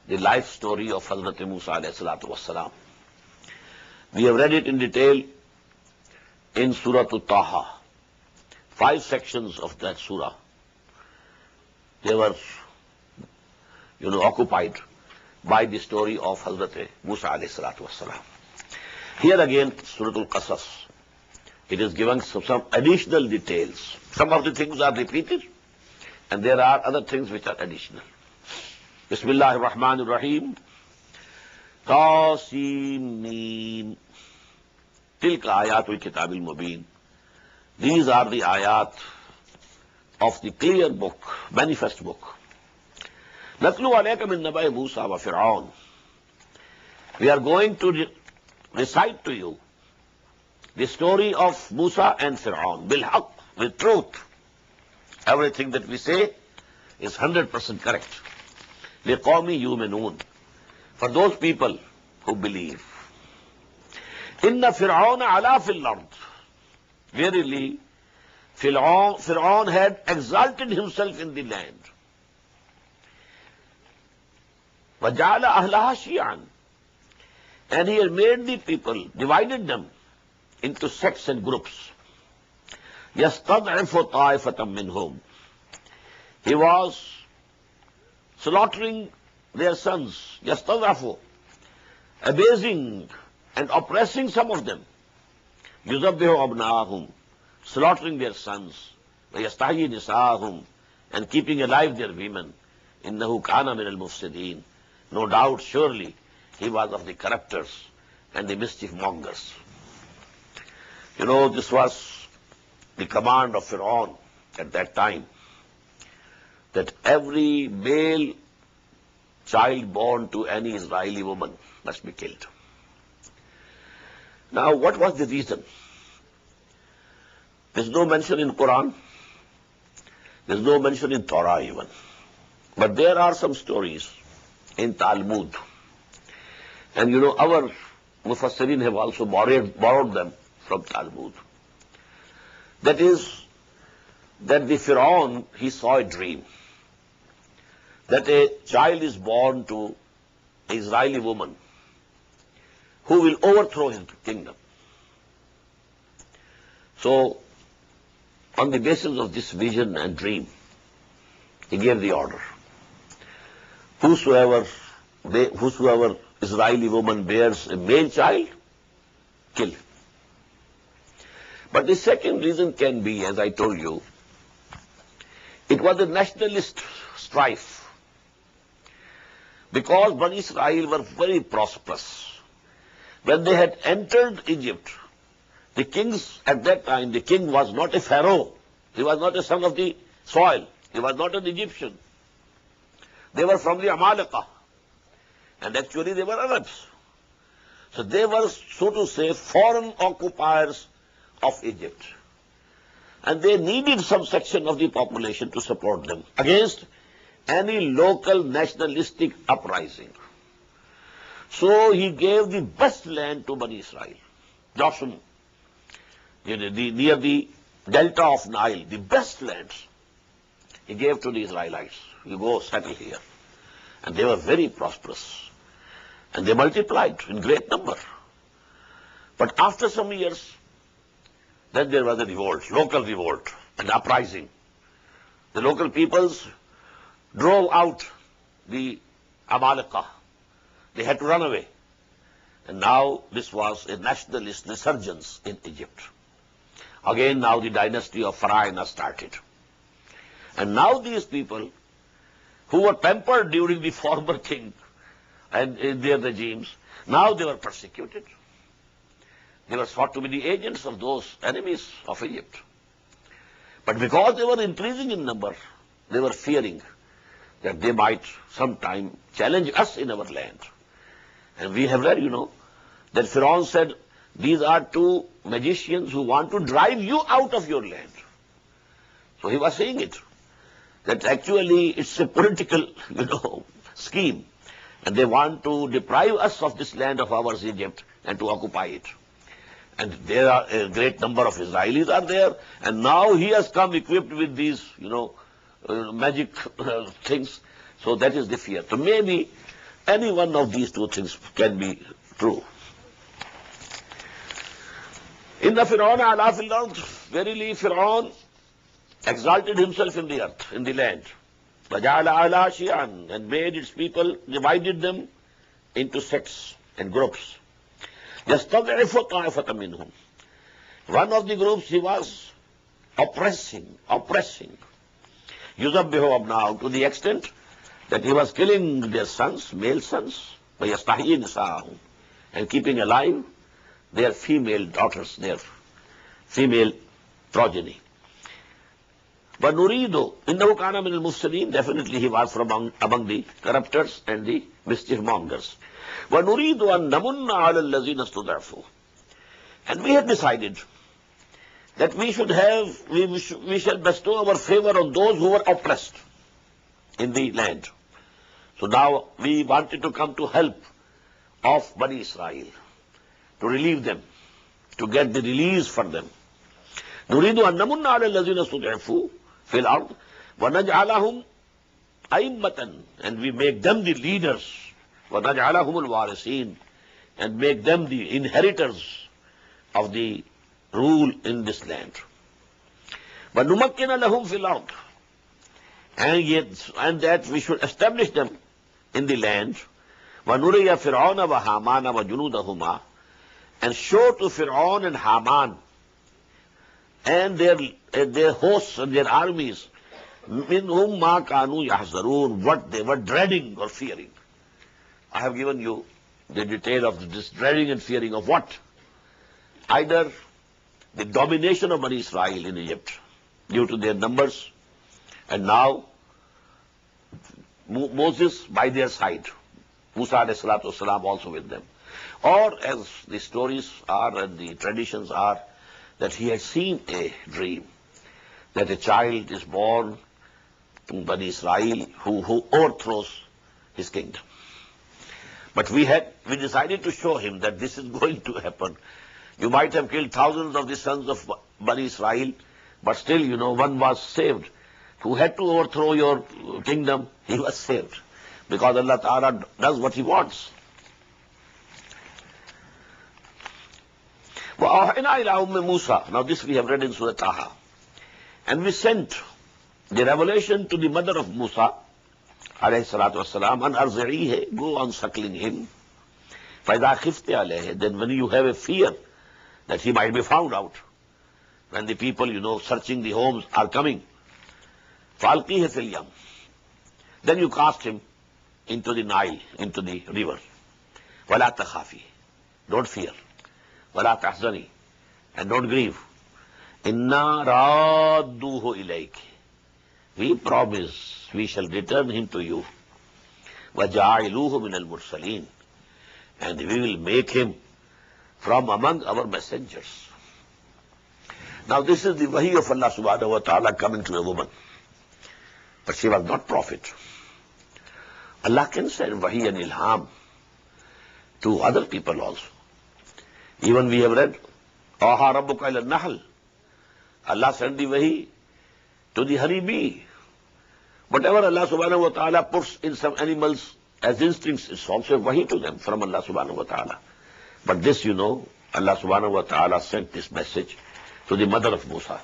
Speaker 2: the life story of Hazrat Musa alayhi salatu wassalam. We have read it in detail in Surah Taha. 5 sections of that surah. They were, occupied by the story of Hazrat Musa alayhi salatu wassalam. Here again, Surah Al-Qasas, it is giving some additional details. Some of the things are repeated, and there are other things which are additional. Bismillahir Rahmanir Rahim. Tasim. Tilka ayatul kitabil mubin. These are the ayat of the clear book, manifest book. Natlu alayka min nabai Musa wa Fir'aun. We are going to recite to you the story of Musa and Fir'aun, bil haqq, with truth. Everything that we say is 100% correct. Liqawmi yu'minun, for those people who believe. Inna Fir'auna ala fil ard. Verily, Fir'aun had exalted himself in the land. وَجَعَلَ أَهْلَهَا شِيَعًا, and he had made the people, divided them into sects and groups. يَسْتَضْعِفُ طَائِفَةً مِّنْهُمْ. He was slaughtering their sons, يَسْتَضْعِفُ, abasing and oppressing some of them. يُذَبِّحُ أَبْنَاءَهُمْ, slaughtering their sons. وَيَسْتَحْيِي نِسَاءَهُمْ, and keeping alive their women. إِنَّهُ كَانَ مِنَ الْمُفْسِدِينَ. No doubt, surely, he was of the corruptors and the mischief mongers. This was the command of Fir'aun at that time, that every male child born to any Israeli woman must be killed. Now, what was the reason? There's no mention in Quran. There's no mention in Torah even. But there are some stories in Talmud. And our Mufassirin have also borrowed them from Talmud. That is, that the Fir'aun, he saw a dream, that a child is born to an Israeli woman who will overthrow his kingdom. So, on the basis of this vision and dream, he gave the order. Whosoever Israeli woman bears a male child, kill him. But the second reason can be, as I told you, it was a nationalist strife. Because Bani Israel were very prosperous. When they had entered Egypt, the kings at that time, the king was not a pharaoh. He was not a son of the soil. He was not an Egyptian. They were from the Amalekah. And actually they were Arabs. So they were, so to say, foreign occupiers of Egypt. and they needed some section of the population to support them against any local nationalistic uprising. So he gave the best land to Bani Israel, Joshua, near the delta of Nile, the best lands he gave to the Israelites. You go settle here. And they were very prosperous. And they multiplied in great number. But after some years, then there was a revolt, local revolt, an uprising. The local peoples drove out the Amalekah. They had to run away. And now this was a nationalist resurgence in Egypt. Again, now the dynasty of Pharaoh started. And now these people, who were pampered during the former king and in their regimes, now they were persecuted. They were thought to be the agents of those enemies of Egypt. But because they were increasing in number, they were fearing that they might sometime challenge us in our land. And we have read, that Pharaoh said, these are two magicians who want to drive you out of your land. So he was saying it, that actually it's a political, scheme. And they want to deprive us of this land of ours, Egypt, and to occupy it. And there are a great number of Israelis are there, and now he has come equipped with these, magic things. So that is the fear. So maybe any one of these two things can be true. In the Fir'aun ala fil ard, verily Fir'aun exalted himself in the earth, in the land. وَجَعَلَ عَلَىٰ شِيَعًا, and made its people, divided them into sects and groups. يَسْتَضْعِفُ طَائِفَةً مِّنْهُمْ. One of the groups he was oppressing. يُذَبِّحُ أَبْنَاءَهُمْ, to the extent that he was killing their sons, male sons, وَيَسْتَحْيِي نِسَاءَهُمْ, and keeping alive their female daughters, their female progeny. وَنُرِيدُ إِنَّهُ كَانَ مِنَ الْمُفْسِدِينَ, definitely he was from among the corruptors and the mischief mongers. وَنُرِيدُ أَن نَمُنَّ عَلَى الَّذِينَ اسْتُضْعِفُوا, and we had decided that we shall bestow our favor on those who were oppressed in the land. So now we wanted to come to help of Bani Israel, to relieve them, to get the release for them. نُرِيدُ أَن نَمُنَّ عَلَى الَّذِينَ اسْتُضْعِفُوا فِي الْأَرْضِ وَنَجْعَلَهُمْ أَئِمَّةً, and we make them the leaders, وَنَجْعَلَهُمُ الْوَارِثِينَ, and make them the inheritors of the rule in this land. وَنُمَكِّنَ لَهُمْ فِي الْأَرْضِ, and that we should establish them in the land. وَنُرِيَ فِرْعَوْنَ وَهَامَانَ وَجُنُودَهُمَا, and show to Fir'aun and Haman and their hosts and their armies, مِنْهُمْ مَا كَانُوا يَحْذَرُونَ, what they were dreading or fearing. I have given you the detail of this dreading and fearing of what? Either the domination of Bani Israel in Egypt due to their numbers, and now Moses by their side, Musa alayhi salatu wasalam also with them. Or as the stories are and the traditions are, that he had seen a dream, that a child is born to Bani Israel who overthrows his kingdom. But we decided to show him that this is going to happen. You might have killed thousands of the sons of Bani Israel, but still, one was saved. Who had to overthrow your kingdom, he was saved. Because Allah Ta'ala does what he wants. وَأَوْحَيْنَا إِلَىٰ أُمِّ مُوسَىٰ, now this we have read in Surah Taha. And we sent the revelation to the mother of Musa, alayhi salatu wasalam, and أَرْضِعِيهِ, go on suckling him. فَإِذَا خِفْتِ عَلَيْهِ, then when you have a fear that he might be found out, when the people, searching the homes are coming, فَأَلْقِيهِ فِي الْيَمِّ, then you cast him into the Nile, into the river. وَلَا تَخَافِي, don't fear. وَلَا تَحْزَنِي, and don't grieve. إِنَّا رَادُّوهُ إِلَيْكِ, we promise we shall return him to you. وَجَعِلُوهُ مِنَ الْمُرْسَلِينَ, and we will make him from among our messengers. Now this is the wahi of Allah subhanahu wa ta'ala coming to a woman. But she was not prophet. Allah can send wahi and ilham to other people also. Even we have read, Aha rabbuka ila nahl. Allah sent the wahi to the honey bee. Whatever Allah subhanahu wa ta'ala puts in some animals as instincts, it's also a wahi to them from Allah subhanahu wa ta'ala. But this, you know, Allah subhanahu wa ta'ala sent this message to the mother of Musa.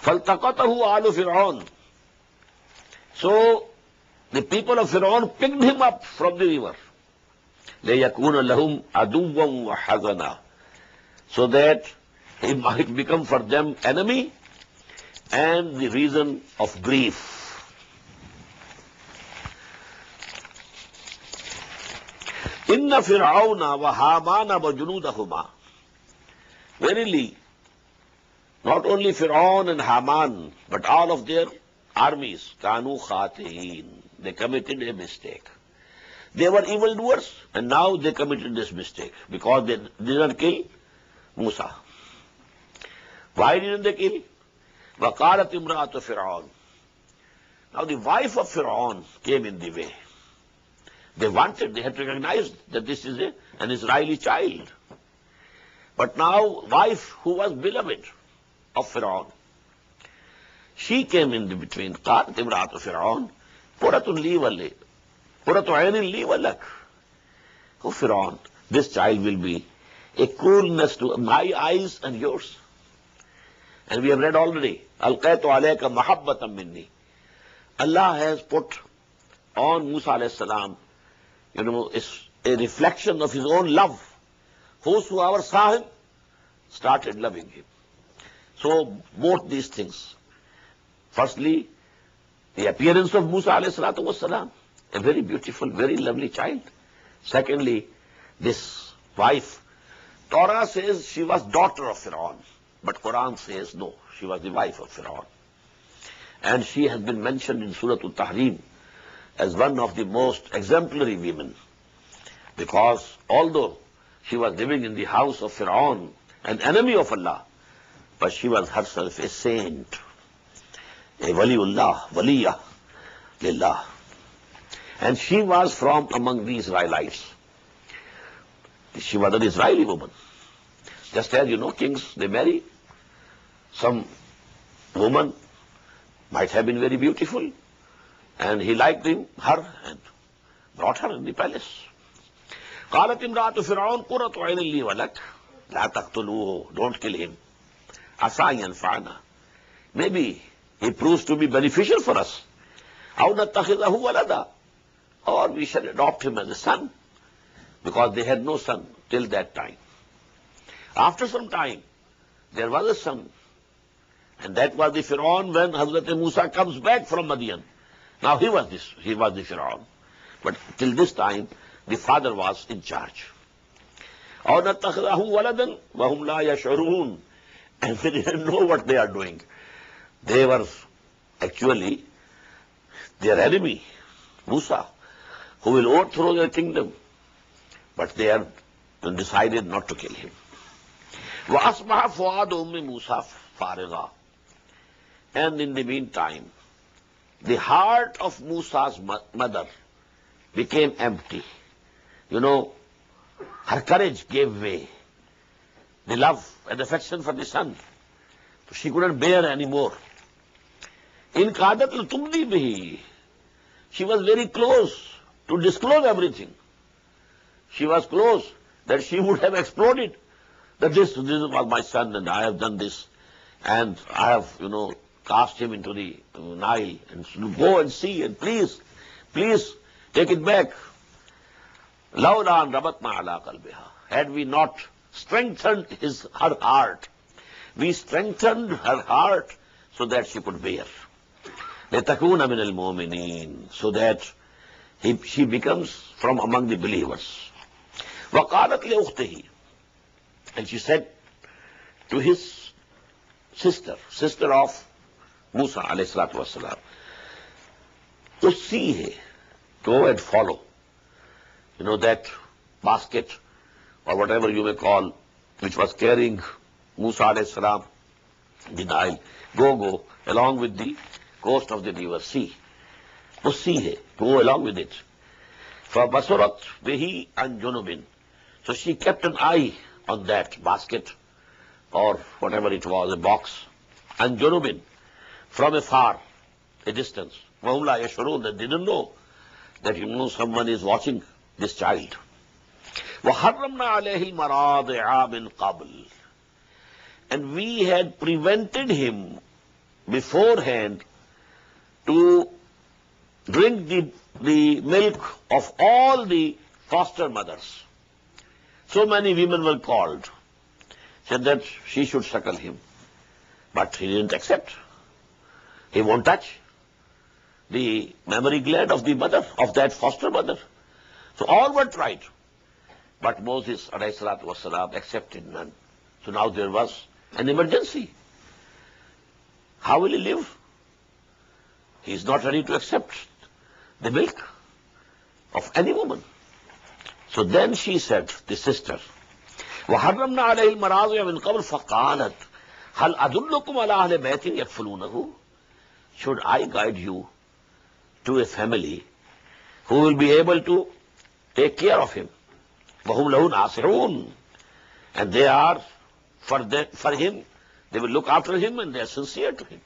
Speaker 2: فَالْتَقَطَهُ آلُ فِرْعَوْنَ. So the people of Fir'aun picked him up from the river. لَيَكُونَ لَهُمْ عَدُوًّا وَحَزَنًا. So that he might become for them enemy and the reason of grief. إِنَّ فِرْعَوْنَ وَهَامَانَ وَجُنُودَهُمَا. Verily, not only Fir'aun and Haman, but all of their armies, كَانُوا خَاطِئِينَ. They committed a mistake. They were evildoers, and now they committed this mistake because they did not kill Musa. Why didn't they kill? وَقَالَتْ إِمْرَأَةُ فِرْعَوْنَ. Now the wife of Fir'aun came in the way. They had recognized that this is an Israeli child. But now, wife who was beloved of Fir'aun, she came in the between. قَالَتْ إِمْرَأَةُ فِرْعَوْنَ قُرَّةٌ لِي وَلَكَ قُرَّةُ عَيْنٍ لِي وَلَكَ. Oh Fir'aun, this child will be a coolness to my eyes and yours. And we have read already, أَلْقَيْتُ عَلَيْكَ مَحَبَّةً مِنِّي. Allah has put on Musa alayhi salam, it's a reflection of his own love. Whosoever saw him started loving him. So both these things. Firstly, the appearance of Musa alayhi salatu wassalam, a very beautiful, very lovely child. Secondly, this wife. Torah says she was daughter of Fir'aun, but Quran says no, she was the wife of Fir'aun. And she has been mentioned in Surah Al-Tahrim as one of the most exemplary women, because although she was living in the house of Fir'aun, an enemy of Allah, but she was herself a saint, a waliullah, waliyah lillah. And she was from among the Israelites. She was an Israeli woman. Just as you know, kings, they marry. Some woman might have been very beautiful, and he liked her and brought her in the palace. قالت امرأة فرعون قرة عين لي ولك لا تقتلوه. Don't kill him. عسى ينفعنا. Maybe he proves to be beneficial for us. أو نتخذه ولدا. Or we shall adopt him as a son, because they had no son till that time. After some time, there was a son, and that was the Fir'aun when Hazrat Musa comes back from Madian. Now he was the Fir'aun. But till this time, the father was in charge. أَوْ نَتَّخِذَهُ وَلَدًا وَهُمْ لَا يَشْعُرُونَ. And they didn't know what they are doing. They were actually their enemy, Musa, who will overthrow their kingdom. But they had decided not to kill him. وَأَصْبَحَ فُؤَادُ أُمِّ مُوسَى فَارِغًا. And in the meantime, the heart of Musa's mother became empty. Her courage gave way. The love and affection for the son, she couldn't bear anymore. In قَادَتْ لِتُمْضِي بِهِ. She was very close to disclose everything. She was close that she would have exploded, that this was my son and I have done this, and I have, cast him into the Nile, and go and see, and please take it back. لَوْلَا أَنْ رَبَطْنَا عَلَىٰ قَلْبِهَا. Had we not strengthened her heart, we strengthened her heart so that she could bear. لِتَكُونَ مِنَ الْمُؤْمِنِينَ. So that she becomes from among the believers. وَقَالَتْ لِأُخْتِهِ. And she said to his sister of Musa alayhi salatu wasalam, to see, go and follow, that basket or whatever you may call, which was carrying Musa alayhi salam denied, go along with the coast of the river sea. वो sea है, go along with it. فَبَصُرَتْ بِهِ عَنْ جُنُبٍ. So she kept an eye on that basket, or whatever it was, a box, عَنْ جُنُبٍ, from afar, a distance. وَهُمْ لَا يَشْعُرُونَ. They didn't know that, someone is watching this child. وَحَرَّمْنَا عَلَيْهِ الْمَرَاضِعَ مِنْ قَبْلِ. And we had prevented him beforehand to drink the milk of all the foster mothers. So many women were called, said that she should suckle him. But he didn't accept. He won't touch the mammary gland of the mother, of that foster mother. So all were tried. But Moses ﷺ accepted none. So now there was an emergency. How will he live? He is not ready to accept the milk of any woman. So then she said, the sister, وَحَرَّمْنَا عَلَيْهِ الْمَرَاضِعَ مِنْ قَبْلِ فَقَالَتْ هَلْ أَدُلُّكُمْ عَلَىٰ أَهْلِ بَيْتٍ يَكْفُلُونَهُ. Should I guide you to a family who will be able to take care of him? وَهُمْ لَهُ نَاصِحُونَ. And they are, for him, they will look after him and they are sincere to him.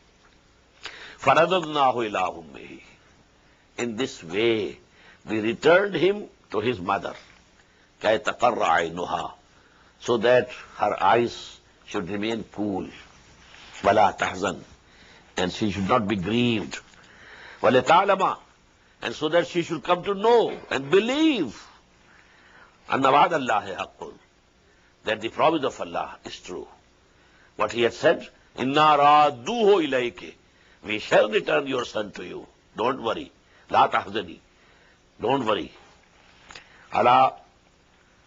Speaker 2: فَرَدَدْنَاهُ إِلَىٰ أُمِّهِ. In this way, we returned him to his mother, كَيْ تَقَرَّ عَيْنُهَا, so that her eyes should remain cool. وَلَا تَحْزَنْ, and she should not be grieved. وَلِتَعْلَمَ, and so that she should come to know and believe أَنَّ وَعْدَ اللَّهِ حَقٌّ, that the promise of Allah is true. What he had said, إِنَّا رَادُّوهُ إِلَيْكِ, we shall return your son to you. Don't worry. لَا تَحْزَنِي, don't worry. أَلَا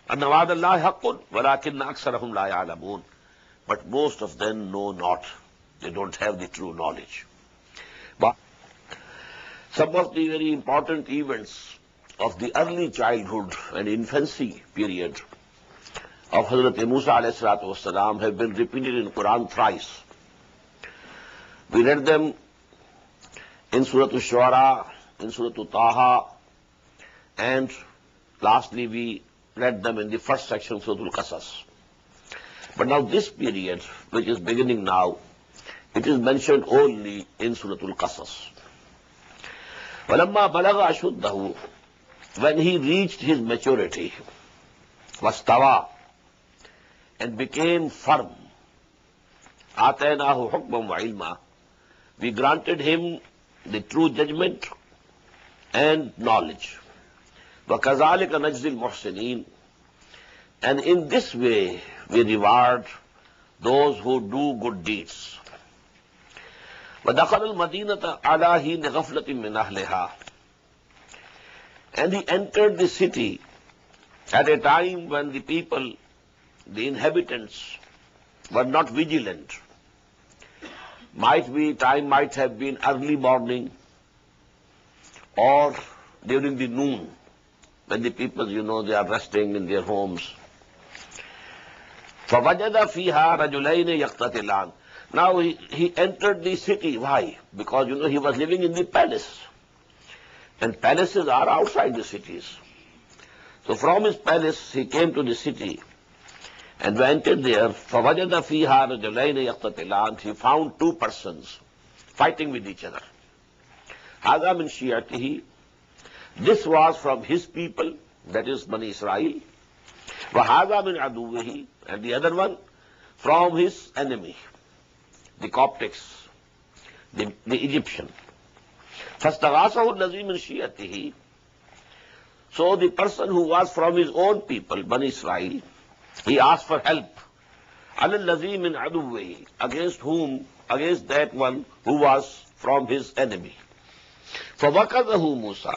Speaker 2: أَنَّ وَعْدَ اللَّهِ حَقٌّ وَلَكِنَّ أَكْثَرَهُمْ لَا يَعْلَمُونَ. But most of them know not. They don't have the true knowledge. But some of the very important events of the early childhood and infancy period of Hazrat Musa alayhi salatu wasalam have been repeated in Quran thrice. We read them in Surah Ash-Shu'ara, in Surah Taha, and lastly we read them in the first section of Surah Al-Qasas. But now this period, which is beginning now, it is mentioned only in Surah Al-Qasas. وَلَمَّا بَلَغَ أَشُدَّهُ, when he reached his maturity, وَاسْتَوَى, and became firm, آتَيْنَاهُ حُكْمًا وَعِلْمًا, we granted him the true judgment and knowledge. وَكَذَلِكَ نَجْزِي الْمُحْسِنِينَ, and in this way we reward those who do good deeds. وَدَخَلَ الْمَدِينَةَ عَلَىٰ حِينِ غَفْلَةٍ مِّنْ أَهْلِهَا, and he entered the city at a time when the people, the inhabitants, were not vigilant. Time might have been early morning or during the noon, when the people, they are resting in their homes. فَوَجَدَ فِيهَا رَجُلَيْنِ يَقْتَتِلَانِ. Now he entered the city. Why? Because, he was living in the palace. And palaces are outside the cities. So from his palace, he came to the city. And when entered there, فَوَجَدَ فِيهَا رَجُلَيْنِ يَقْتَتِلَانِ, he found two persons fighting with each other. هَذَا مِنْ شِيَعَتِهِ, this was from his people, that is Bani Israel. وَهَذَا مِنْ عَدُوِّهِ, and the other one from his enemy, the Coptics, the Egyptian. فَاسْتَغَاثَهُ الَّذِي مِنْ شِيَعَتِهِ, so the person who was from his own people, Bani Israel, he asked for help. عَلَى الَّذِي مِنْ عَدُوِّهِ, against whom? Against that one who was from his enemy. فَوَقَذَهُ مُوسَى,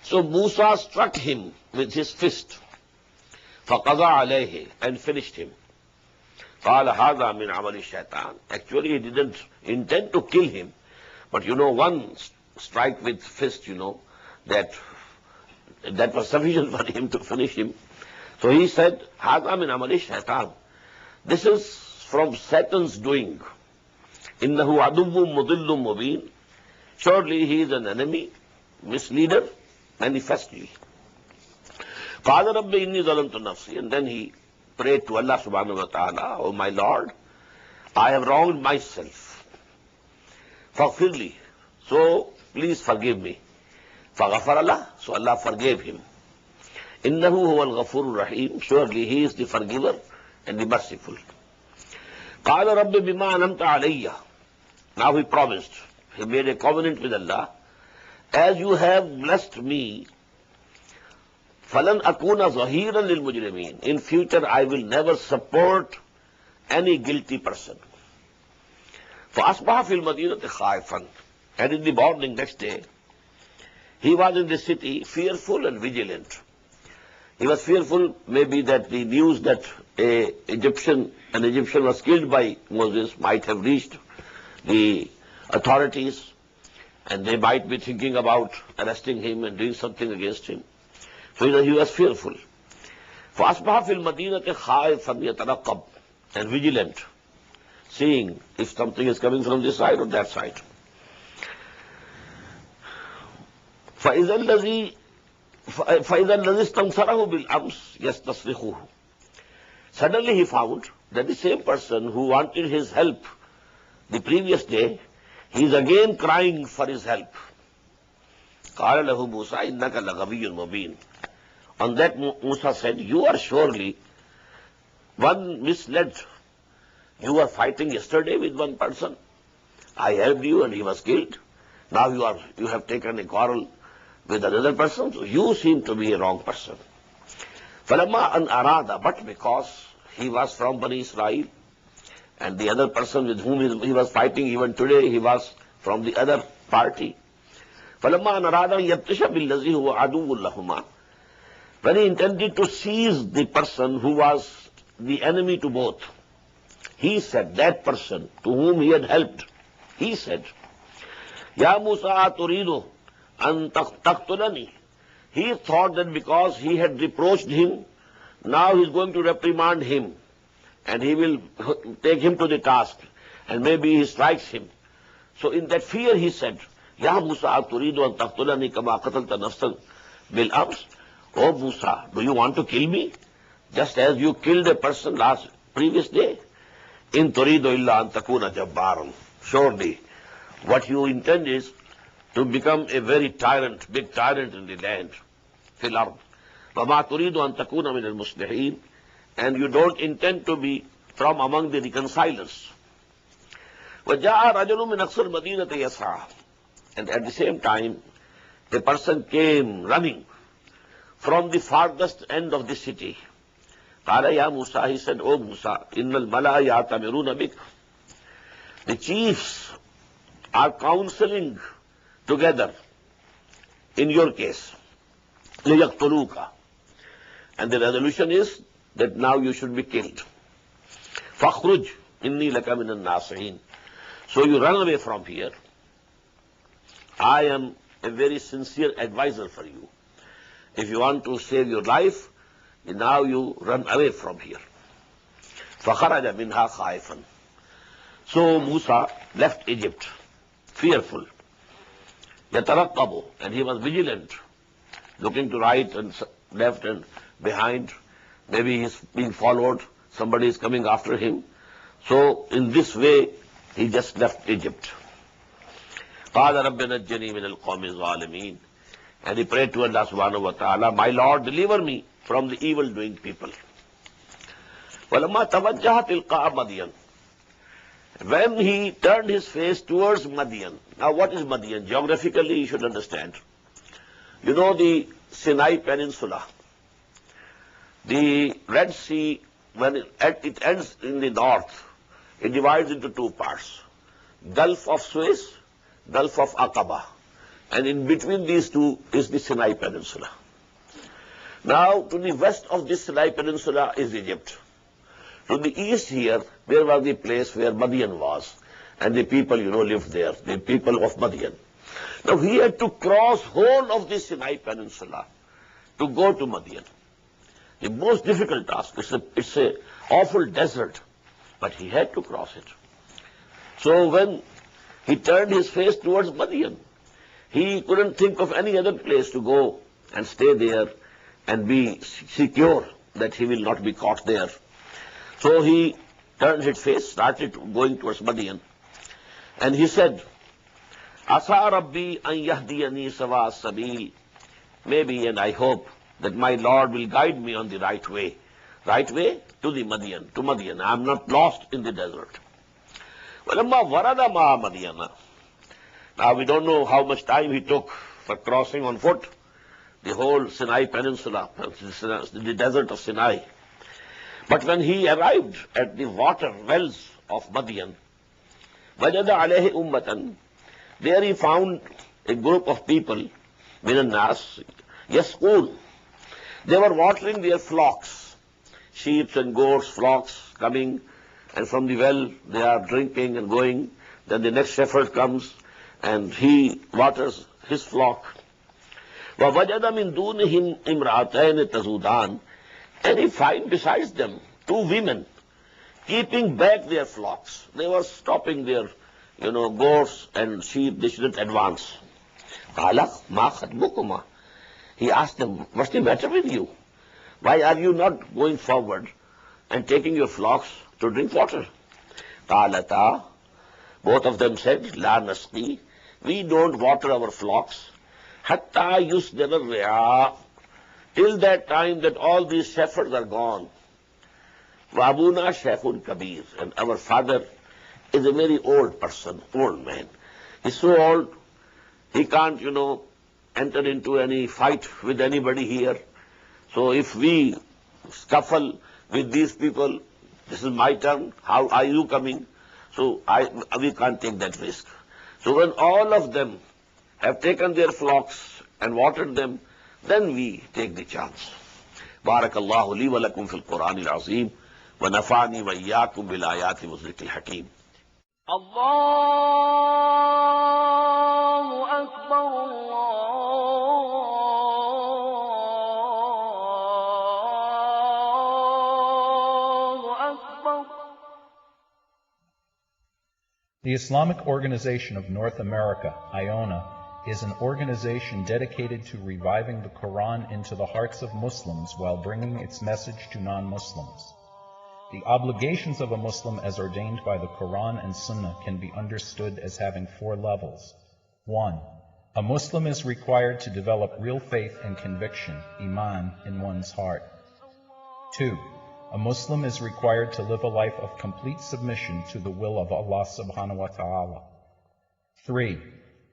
Speaker 2: so Musa struck him with his fist. فَقَضَى عَلَيْهِ, and finished him. قَالَ هَذَا مِنْ عَمَلِ الشَّيْطَانِ, actually he didn't intend to kill him, but one strike with fist, that was sufficient for him to finish him. So he said, هَذَا مِنْ عَمَلِ الشَّيْطَانِ, this is from Satan's doing. Innahu aduwwun mudillun mubin. Surely he is an enemy, misleader, manifestly. Qala rabbi inni zalamtu nafsi. And then he prayed to Allah subhanahu wa ta'ala, oh my Lord, I have wronged myself. Faghfirli. So please forgive me. Faghfara lah. So Allah forgave him. Innahu huwa al-ghafurur rahim. Surely he is the forgiver and the merciful. Qala rabbi bima anamta alayya. Now he promised. He made a covenant with Allah. As you have blessed me, falan akuna zahiran lil mujrimin. In future I will never support any guilty person. فَأَصْبَحَ فِي الْمَدِينَةِ خَائِفًا. And in the morning next day, he was in the city fearful and vigilant. He was fearful maybe that the news that an Egyptian was killed by Moses might have reached the authorities, and they might be thinking about arresting him and doing something against him. So he was fearful. فَأَصْبَحَ فِي الْمَدِينَةِ خَائِفًا يَتَرَقَّبُ. And vigilant, seeing if something is coming from this side or that side. فَإِذَا الَّذِي اسْتَنْصَرَهُ بِالْأَمْسِ يَسْتَصْرِخُهُ. Suddenly he found that the same person who wanted his help the previous day, he is again crying for his help. قَالَ لَهُ مُوسَى إِنَّكَ لَغَوِيٌّ مُبِينٌ. On that Musa said, you are surely one misled. You were fighting yesterday with one person. I helped you and he was killed. Now you have taken a quarrel with another person. So you seem to be a wrong person. فَلَمَّا أَنْ أَرَادَ. But because he was from Bani Israel, and the other person with whom he was fighting even today, he was from the other party. فَلَمَّا أَنْ أَرَادَ يَبْتِشَ بِالَّذِي هُوَ عَدُوٌّ لَهُمَا. When he intended to seize the person who was the enemy to both, he said, that person to whom he had helped, he said, Ya Musa turidu an taqtulani. He thought that because he had reproached him, now he is going to reprimand him, and he will take him to the task, and maybe he strikes him. So in that fear he said, Ya Musa turidu an taqtulani kama qatalta nafsan bil ams. Oh Musa, do you want to kill me? Just as you killed a person previous day. In turidu illa an takuna jabbaran. Surely, what you intend is to become a very tyrant, big tyrant in the land. Fil ard. Wama turidu an takuna min al-muslihin. And you don't intend to be from among the reconcilers. وَجَاءَ رَجُلٌ مِنْ أَقْصَى الْمَدِينَةِ يَسْعَىٰ. And at the same time, a person came running from the farthest end of the city. قال يا Musa, he said, O Musa, إِنَّ الْمَلَأَ يَعْتَمِرُونَ بِكَ. The chiefs are counseling together in your case. لِيَقْتُلُوكَ. And the resolution is that now you should be killed. فَخْرُجْ إِنِّي لَكَ مِنَ النَّاصِحِينَ. So you run away from here. I am a very sincere advisor for you. If you want to save your life, now you run away from here. فَخَرَجَ مِنْهَا خَائِفًا. So Musa left Egypt, fearful. يَتَرَقَّبُ. And he was vigilant, looking to right and left and behind. Maybe he is being followed, somebody is coming after him. So in this way, he just left Egypt. قَالَ رَبِّ نَجِّنِي مِنَ الْقَوْمِ الظَّالِمِينَ. And he prayed to Allah subhanahu wa ta'ala, my Lord, deliver me from the evil-doing people. وَلَمَّا تَوَجَّهَ تِلْقَاءَ مَدْيَنَ. When he turned his face towards Madian. Now what is Madian? Geographically you should understand. You know the Sinai Peninsula. The Red Sea, when it ends in the north, it divides into two parts. Gulf of Suez, Gulf of Aqaba. And in between these two is the Sinai Peninsula. Now, to the west of this Sinai Peninsula is Egypt. To the east here, there was the place where Madian was. And the people, lived there, the people of Madian. Now, he had to cross whole of the Sinai Peninsula to go to Madian. The most difficult task. It's a awful desert. but he had to cross it. So when he turned his face towards Madian, he couldn't think of any other place to go and stay there and be secure that he will not be caught there. So he turned his face, started going towards Madian, and he said, Asa Rabbi an yahdiyani sawa sabil. Maybe and I hope that my Lord will guide me on the right way. Right way to the Madian, to Madian. I am not lost in the desert. وَلَمَّا وَرَدَ مَا مَدِيَنَ. Now we don't know how much time he took for crossing on foot the whole Sinai Peninsula, the desert of Sinai. But when he arrived at the water wells of Madian, وَجَدَ عَلَيْهِ أُمَّةً, there he found a group of people, مِنَ النَّاسِ يَسْقُونَ. They were watering their flocks, sheep and goats, flocks coming, and from the well they are drinking and going. Then the next shepherd comes and he waters his flock. وَوَجَدَ مِن دُونِهِمْ إِمْرَأَتَيْنِ تَزُودَانِ. And he finds besides them two women keeping back their flocks. They were stopping their, goats and sheep. They shouldn't advance. قَالَ مَا خَطْبُكُمَا. He asked them, what's the matter with you? Why are you not going forward and taking your flocks to drink water? قَالَتَا. Both of them said, لَا نَسْقِي. We don't water our flocks. حَتَّى يُسْدَرَ الرِّعَاء. Till that time that all these shepherds are gone. وَأَبُونَا شَيْخٌ كَبِيرٌ. And our father is a very old person, old man. He's so old, he can't, enter into any fight with anybody here. So if we scuffle with these people, this is my turn, how are you coming? So we can't take that risk. So when all of them have taken their flocks and watered them, then we take the chance. Barakallahu li wa lakum fil Qurani al-Azim wa nafa'ani wa iyyakum bil ayati wa zikril hakim.
Speaker 1: Allahu Akbar, Allahu Akbar.
Speaker 3: The Islamic Organization of North America, IONA, is an organization dedicated to reviving the Quran into the hearts of Muslims while bringing its message to non-Muslims. The obligations of a Muslim as ordained by the Quran and Sunnah can be understood as having 4 levels. 1. A Muslim is required to develop real faith and conviction, iman, in one's heart. 2. A Muslim is required to live a life of complete submission to the will of Allah subhanahu wa ta'ala. 3.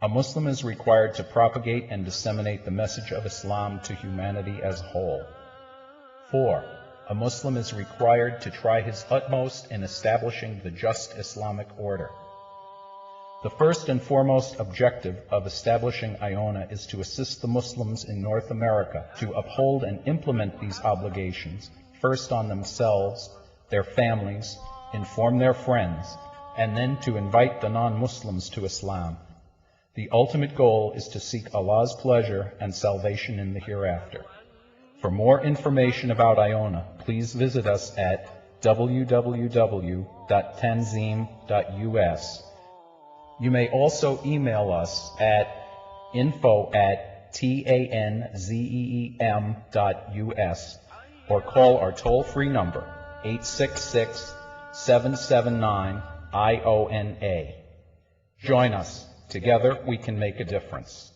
Speaker 3: A Muslim is required to propagate and disseminate the message of Islam to humanity as a whole. 4. A Muslim is required to try his utmost in establishing the just Islamic order. The first and foremost objective of establishing IONA is to assist the Muslims in North America to uphold and implement these obligations, first on themselves, their families, inform their friends, and then to invite the non-Muslims to Islam. The ultimate goal is to seek Allah's pleasure and salvation in the hereafter. For more information about IONA, please visit us at www.tanzim.us. You may also email us at info@tanzeem.us or call our toll-free number 866-779-IONA. Join us. Together we can make a difference.